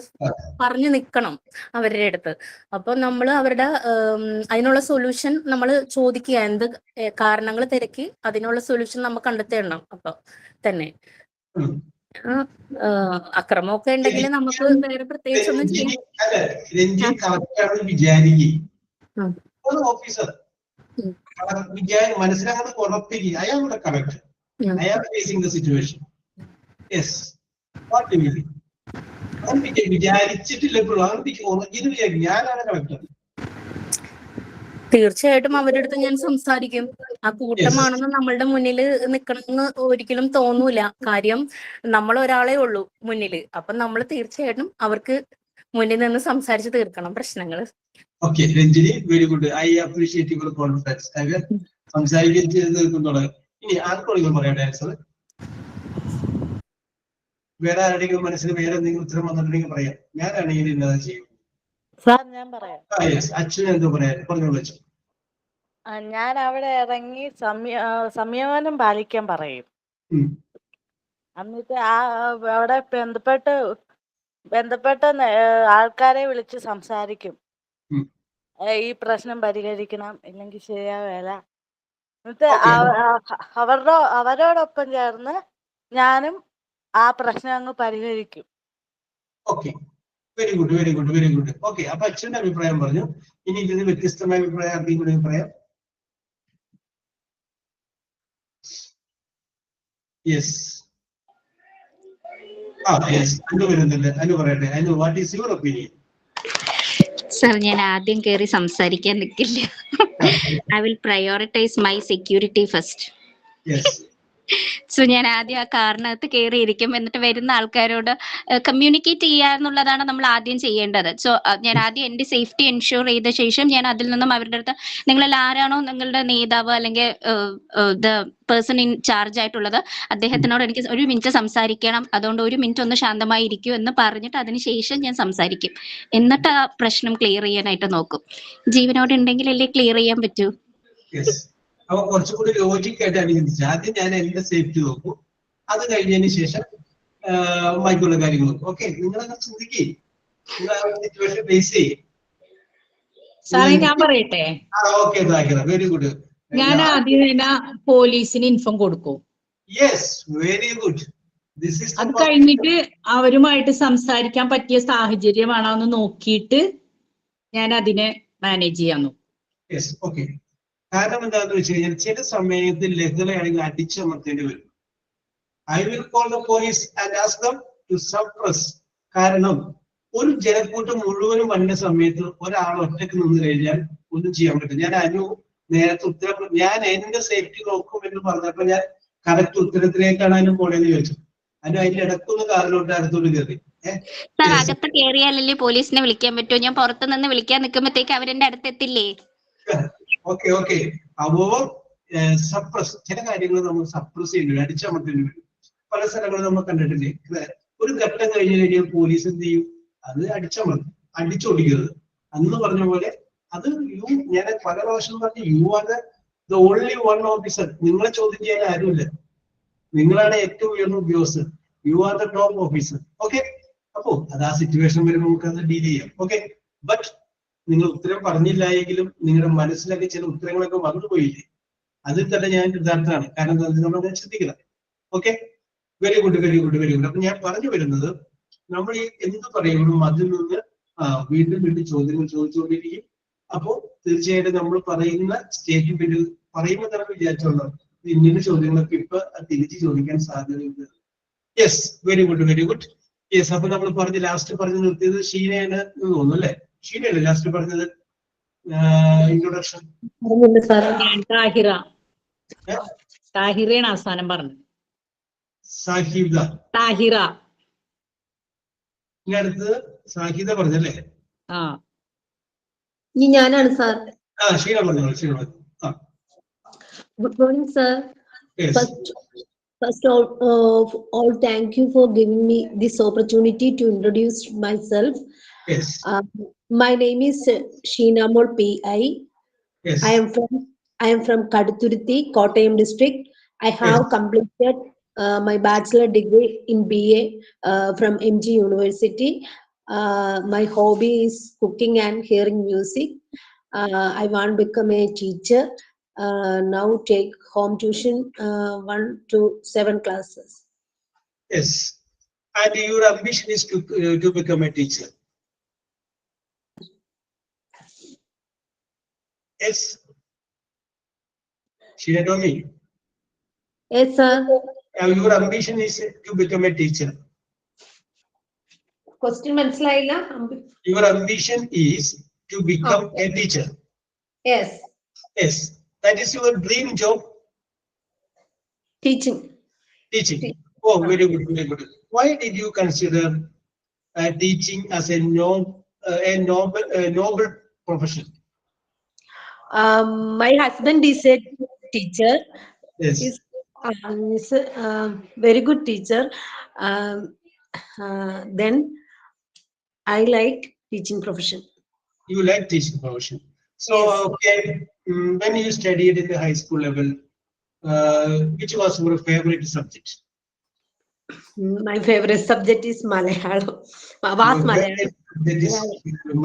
പറഞ്ഞു നിൽക്കണം അവരുടെ അടുത്ത്. അപ്പൊ നമ്മൾ അവരുടെ അതിനുള്ള സൊല്യൂഷൻ നമ്മൾ ചോദിക്കുക, എന്ത് കാരണങ്ങൾ തിരക്കി അതിനുള്ള സൊല്യൂഷൻ നമ്മൾ കണ്ടെത്തണം. അപ്പൊ തന്നെ അക്രമമൊക്കെ ഉണ്ടെങ്കിൽ നമുക്ക് വേറെ പ്രത്യേകിച്ച് ഒന്നും ചെയ്യാം. മനസ്സിലങ്ങോട്ട് ഉറപ്പിക്കുക, അയാളുടെ കറക്റ്റ്, അയാൾ ഫേസിംഗ് ദ സിറ്റുവേഷൻ. വിചാരിച്ചിട്ടില്ല, ഞാനാണ് കറക്റ്റ്. തീർച്ചയായിട്ടും അവരുടെ അടുത്ത് ഞാൻ സംസാരിക്കും. ആ കൂട്ടമാണെന്ന് നമ്മളുടെ മുന്നിൽ നിൽക്കണമെന്ന് ഒരിക്കലും തോന്നൂല. കാര്യം നമ്മൾ ഒരാളെ ഉള്ളൂ മുന്നില്. അപ്പൊ നമ്മൾ തീർച്ചയായിട്ടും അവർക്ക് മുന്നിൽ നിന്ന് സംസാരിച്ച് തീർക്കണം പ്രശ്നങ്ങൾ. Okay Ranjini, very good. I appreciate your confidence. സംസാരിക്കാൻ തീർക്കുന്നുള്ളത്. ഇനി ആർക്കൊളികൾ പറയട്ടെ ആൻസർ. വേറെ ആരുടെയും മനസ്സിൽ വേറെ എന്തെങ്കിലും ഉത്തരം വന്നിട്ടുണ്ടെങ്കിൽ പറയാം. ഞാനാണെങ്കിൽ ഇന്നത് ചെയ്യും. സാർ ഞാൻ പറയാം. അച്ഛൻ എന്തോ പറയാൻ പറഞ്ഞോളൂ അച്ഛൻ. ഞാൻ അവിടെ ഇറങ്ങി സംയമനം പാലിക്കാൻ പറയും. എന്നിട്ട് അവിടെ ബന്ധപ്പെട്ട ആൾക്കാരെ വിളിച്ച് സംസാരിക്കും. ഈ പ്രശ്നം പരിഹരിക്കണം, ഇല്ലെങ്കിൽ ശരിയാവില്ല. എന്നിട്ട് അവരോടൊപ്പം ചേർന്ന് ഞാനും ആ പ്രശ്നം അങ്ങ് പരിഹരിക്കും. Okay, very good very good very good. Okay, അപ്പൊ അച്ഛന്റെ അഭിപ്രായം പറഞ്ഞു. ഇനി ഇതിന് വ്യത്യസ്തമായ അഭിപ്രായം ആർക്കെങ്കിലും അഭിപ്രായം? യെസ്, അനു വരുന്നുണ്ട്. അനു പറയട്ടെ. Anu, what is your opinion? Sir, ഞാൻ ആദ്യം കയറി സംസാരിക്കാൻ നിൽക്കില്ല. I will prioritise my security first. So ഞാൻ ആദ്യം ആ കാറിനകത്ത് കയറിയിരിക്കും. എന്നിട്ട് വരുന്ന ആൾക്കാരോട് കമ്മ്യൂണിക്കേറ്റ് ചെയ്യുക എന്നുള്ളതാണ് നമ്മൾ ആദ്യം ചെയ്യേണ്ടത്. സോ ഞാൻ ആദ്യം എൻ്റെ സേഫ്റ്റി എൻഷുർ ചെയ്ത ശേഷം ഞാൻ അതിൽ നിന്നും അവരുടെ അടുത്ത് നിങ്ങളിൽ ആരാണോ നിങ്ങളുടെ നേതാവ് അല്ലെങ്കിൽ ദ പേഴ്സൺ ഇൻ ചാർജ് ആയിട്ടുള്ളത്, അദ്ദേഹത്തിനോട് എനിക്ക് ഒരു മിനിറ്റ് സംസാരിക്കണം, അതുകൊണ്ട് ഒരു മിനിറ്റ് ഒന്ന് ശാന്തമായി ഇരിക്കൂ എന്ന് പറഞ്ഞിട്ട് അതിനുശേഷം ഞാൻ സംസാരിക്കും. എന്നിട്ട് ആ പ്രശ്നം ക്ലിയർ ചെയ്യാനായിട്ട് നോക്കും. ജീവനോട് ഉണ്ടെങ്കിലല്ലേ ക്ലിയർ ചെയ്യാൻ പറ്റൂ. അപ്പൊ കുറച്ചുകൂടി ലോജിക് ആയിട്ടാണ് ചിന്തിച്ചത്. ആദ്യം ഞാൻ എന്റെ സേഫ്റ്റി നോക്കും, അത് കഴിഞ്ഞതിന് ശേഷം ബാക്കിയുള്ള കാര്യങ്ങൾ. ഓക്കെ, നിങ്ങളങ്ങനെ ചിന്തിക്കേ, നിങ്ങൾ ആ സിറ്റുവേഷൻ ഫേസ് ചെയ്യും. ഞാൻ പറയട്ടെ. Okay, very good. ഞാൻ ആദ്യം തന്നെ പോലീസിന് ഇൻഫോം കൊടുക്കും. Yes, very good. അത് കഴിഞ്ഞിട്ട് അവരുമായിട്ട് സംസാരിക്കാൻ പറ്റിയ സാഹചര്യമാണോ എന്ന് നോക്കിയിട്ട് ഞാൻ അതിനെ മാനേജ് ചെയ്യാൻ നോക്കും. Yes, okay. കാരണം എന്താണെന്ന് വെച്ച് കഴിഞ്ഞാൽ ചില സമയത്ത് ലഹളയാണെങ്കിൽ അടിച്ചമർത്തേണ്ടി വരും. I will call the police and ask them to suppress. കാരണം ഒരു ജനക്കൂട്ടം മുഴുവനും വന്ന സമയത്ത് ഒരാൾ ഒറ്റയ്ക്ക് നിന്ന് കഴിഞ്ഞാൽ ഒന്നും ചെയ്യാൻ പറ്റില്ല. ഞാൻ നേരത്തെ ഞാൻ എന്റെ സേഫ്റ്റി നോക്കും എന്ന് പറഞ്ഞപ്പോ ഞാൻ കറക്റ്റ് ഉത്തരത്തിലേക്കാണ് അതിന് പോണെന്ന് ചോദിച്ചു. അതിന്റെ ഇടക്കൊന്ന് കാറിലോട്ട് അടുത്തോട്ട് കയറി. സാർ, അകത്ത് കയറിയാലല്ലേ പോലീസിനെ വിളിക്കാൻ പറ്റുമോ? ഞാൻ പുറത്തു നിന്ന് വിളിക്കാൻ നിൽക്കുമ്പോഴത്തേക്ക് അവരെന്റെ അടുത്തെത്തില്ലേ? Okay okay. അപ്പോ സപ്രസ്, ചില കാര്യങ്ങൾ നമ്മൾ സപ്രസ് ചെയ്യുന്നുണ്ട്, അടിച്ചമർത്തേണ്ടി വരും. പല സ്ഥലങ്ങളും നമ്മൾ കണ്ടിട്ടില്ലേ, ഒരു ഘട്ടം കഴിഞ്ഞ് കഴിഞ്ഞാൽ പോലീസ് എന്ത് ചെയ്യും? അത് അടിച്ചമർത്തും, അടിച്ചോടിക്കരുത്. അന്ന് പറഞ്ഞ പോലെ അത് ഞാൻ പല പ്രാവശ്യം പറഞ്ഞു, U are the only one officer. നിങ്ങളെ ചോദ്യം ചെയ്യാൻ ആരുമില്ല, നിങ്ങളാണ് ഏറ്റവും ഉയർന്ന ഉദ്യോഗസ്ഥർ. U are the top officer. Okay, അപ്പോ അത് ആ സിറ്റുവേഷൻ വരുമ്പോൾ നമുക്ക് അത് ഡീൽ ചെയ്യാം. ഓക്കെ, ബട്ട് നിങ്ങൾ ഉത്തരം പറഞ്ഞില്ല എങ്കിലും നിങ്ങളുടെ മനസ്സിലൊക്കെ ചില ഉത്തരങ്ങളൊക്കെ മറന്നുപോയില്ലേ? അതിൽ തന്നെ ഞാൻ കൃതാർത്ഥനാണ്. കാരണം നമ്മൾ ശ്രദ്ധിക്കണം. Okay, very good very good very good. അപ്പൊ ഞാൻ പറഞ്ഞു വരുന്നത്, നമ്മൾ ഈ എന്ത് പറയുമ്പോഴും അതിൽ നിന്ന് വീണ്ടും വീണ്ടും ചോദ്യങ്ങൾ ചോദിച്ചുകൊണ്ടിരിക്കും. അപ്പോൾ തീർച്ചയായിട്ടും നമ്മൾ പറയുന്ന സ്റ്റേറ്റ്മെന്റിൽ പറയുമ്പോൾ തന്നെ വിചാരിച്ചോളൂ ഇങ്ങനെ ചോദ്യങ്ങളൊക്കെ ഇപ്പൊ തിരിച്ച് ചോദിക്കാൻ സാധ്യതയുണ്ട്. Yes, very good very good. Yes, അപ്പൊ നമ്മൾ പറഞ്ഞ് ലാസ്റ്റ് പറഞ്ഞു നിർത്തിയത് ഷീനയാണ് തോന്നുന്നു അല്ലെ? ഷീനയല്ലേ ലാസ്റ്റ് പറഞ്ഞത് ഇൻട്രൊഡക്ഷൻ? താഹിറയാണ് അവസാനം പറഞ്ഞത്. സാഹിദ, താഹിറ. ഇനി അടുത്തത് സാഹിദ പറഞ്ഞല്ലേ? ആ, ഇനി ഞാനാണ് സാർ. ഷീന പറഞ്ഞോളൂ, ഷീന പറഞ്ഞു. Good morning, sir. Yes. First of all, thank you for giving me this opportunity to introduce myself. Yes. My name is Sheenamol P.I. Yes. I am from Kaduthurthi, Kottayam district. I have completed my bachelor degree in BA from MG University. My hobby is cooking and hearing music. I want to become a teacher. Now take home tuition 1 to 7 classes. Yes. And your ambition is to become a teacher. Yes. She told me. Yes, sir. Your ambition is to become a teacher. Question മനസ്സിലായില്ല. Your ambition is to become a teacher. Yes. Yes. That is your dream job. Teaching. Teaching. Oh, very good, very good. Why did you consider teaching as a noble profession? My husband is a teacher. Yes. He's a very good teacher. Then I like teaching profession. You like teaching profession. So, yes. Okay, when you studied in the high school level, which was your favorite subject? My favorite subject is Malayalam. Was Malayalam. That is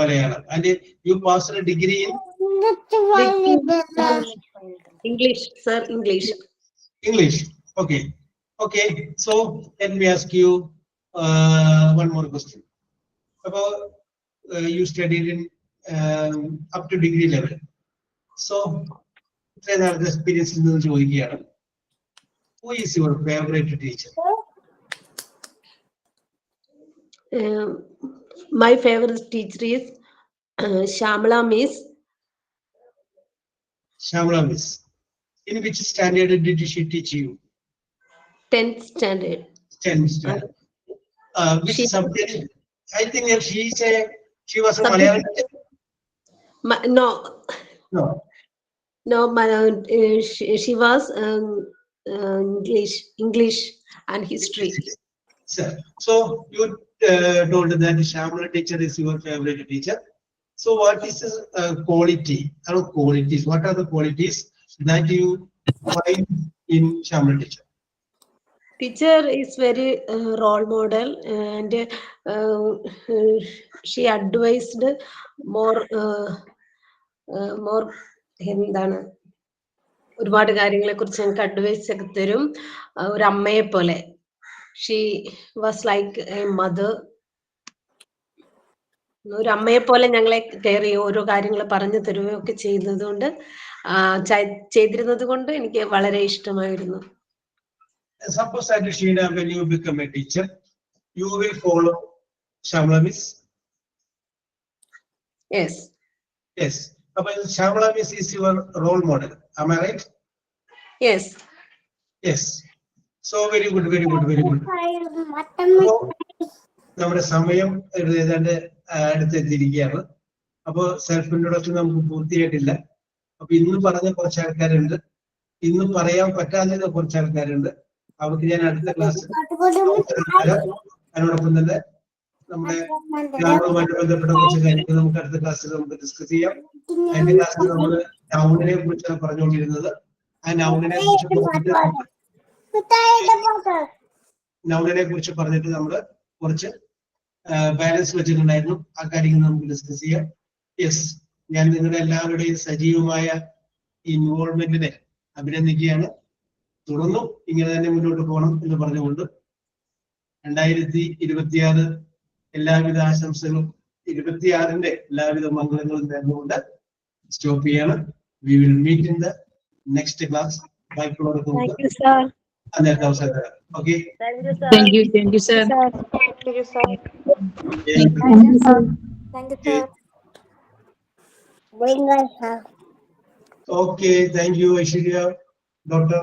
Malayalam. And you passed a degree in? English, sir, English. English, okay. Okay, so let me ask you one more question. About you studied in up to degree level. So, the experience in the who is your favorite teacher? My favorite teacher is Shamla Miss. Shamla Miss. In which standard did she teach you? 10th standard. 10th standard. Which subject? I think she was a Malayalam teacher. No. No. No, she was English and history. Sir, so you told that Shamla teacher is your favorite teacher. So what is the quality or qualities? What are the qualities that you find in Shamla teacher? Teacher is very role model, and she advised more എന്താണ് ഒരുപാട് കാര്യങ്ങളെ കുറിച്ച് ഞങ്ങൾക്ക് അഡ്വൈസ് ഒക്കെ തരും. ഒരു അമ്മയെ പോലെ. She was like A mother. ഒരു അമ്മയെ പോലെ ഞങ്ങളെ കെയർ ചെയ്യുകയോ ഓരോ കാര്യങ്ങൾ പറഞ്ഞു തരുകയോ ഒക്കെ ചെയ്തിരുന്നത് കൊണ്ട് എനിക്ക് വളരെ ഇഷ്ടമായിരുന്നു. Suppose that Sheena, when you become a teacher, you will follow Shamla Miss. Yes. Yes. Shamla Miss is your role model. Am I right? Yes. Yes. So very good, very good, very good. നമ്മുടെ സമയം ഏതാണ്ട് അടുത്തെത്തിയിരിക്കുകയാണ്. അപ്പോൾ സെൽഫ് ഇൻട്രൊഡക്ഷൻ നമുക്ക് പൂർത്തിയായിട്ടില്ല. അപ്പൊ ഇന്ന് പറഞ്ഞ കുറച്ച് ആൾക്കാരുണ്ട്, ഇന്ന് പറയാൻ പറ്റാത്ത കുറച്ച് ആൾക്കാരുണ്ട്. അവർക്ക് ഞാൻ അടുത്ത ക്ലാസ് അതിനോടൊപ്പം തന്നെ നമ്മുടെ ഗ്രാമവുമായിട്ട് ബന്ധപ്പെട്ട കുറച്ച് കാര്യങ്ങൾ നമുക്ക് അടുത്ത ക്ലാസ്സിൽ നമുക്ക് ഡിസ്കസ് ചെയ്യാം. അതിന്റെ ക്ലാസ്സിൽ നമ്മൾ നൗണിനെ കുറിച്ചാണ് പറഞ്ഞുകൊണ്ടിരുന്നത്. ആ നൗണിനെ കുറിച്ച് പറഞ്ഞിട്ട് നമ്മൾ കുറച്ച് ബാലൻസ് വെച്ചിട്ടുണ്ടായിരുന്നു. ആ കാര്യങ്ങൾ നമുക്ക് ഡിസ്കസ് ചെയ്യാം. യെസ്, ഞാൻ നിങ്ങളുടെ എല്ലാവരുടെയും സജീവമായ ഇൻവോൾവ്മെന്റിനെ അഭിനന്ദിക്കുകയാണ്. തുടർന്നും ഇങ്ങനെ തന്നെ മുന്നോട്ട് പോകണം എന്ന് പറഞ്ഞുകൊണ്ട് 2026 എല്ലാവിധ ആശംസകളും 26ന്റെ എല്ലാവിധ മംഗളങ്ങളും നേർന്നുകൊണ്ട് സ്റ്റോപ്പ് ചെയ്യാണ്. We will meet in the next class. അന്നേരത്തെ അവസരം. Okay, thank you sir. Okay, thank you Aishwarya, doctor.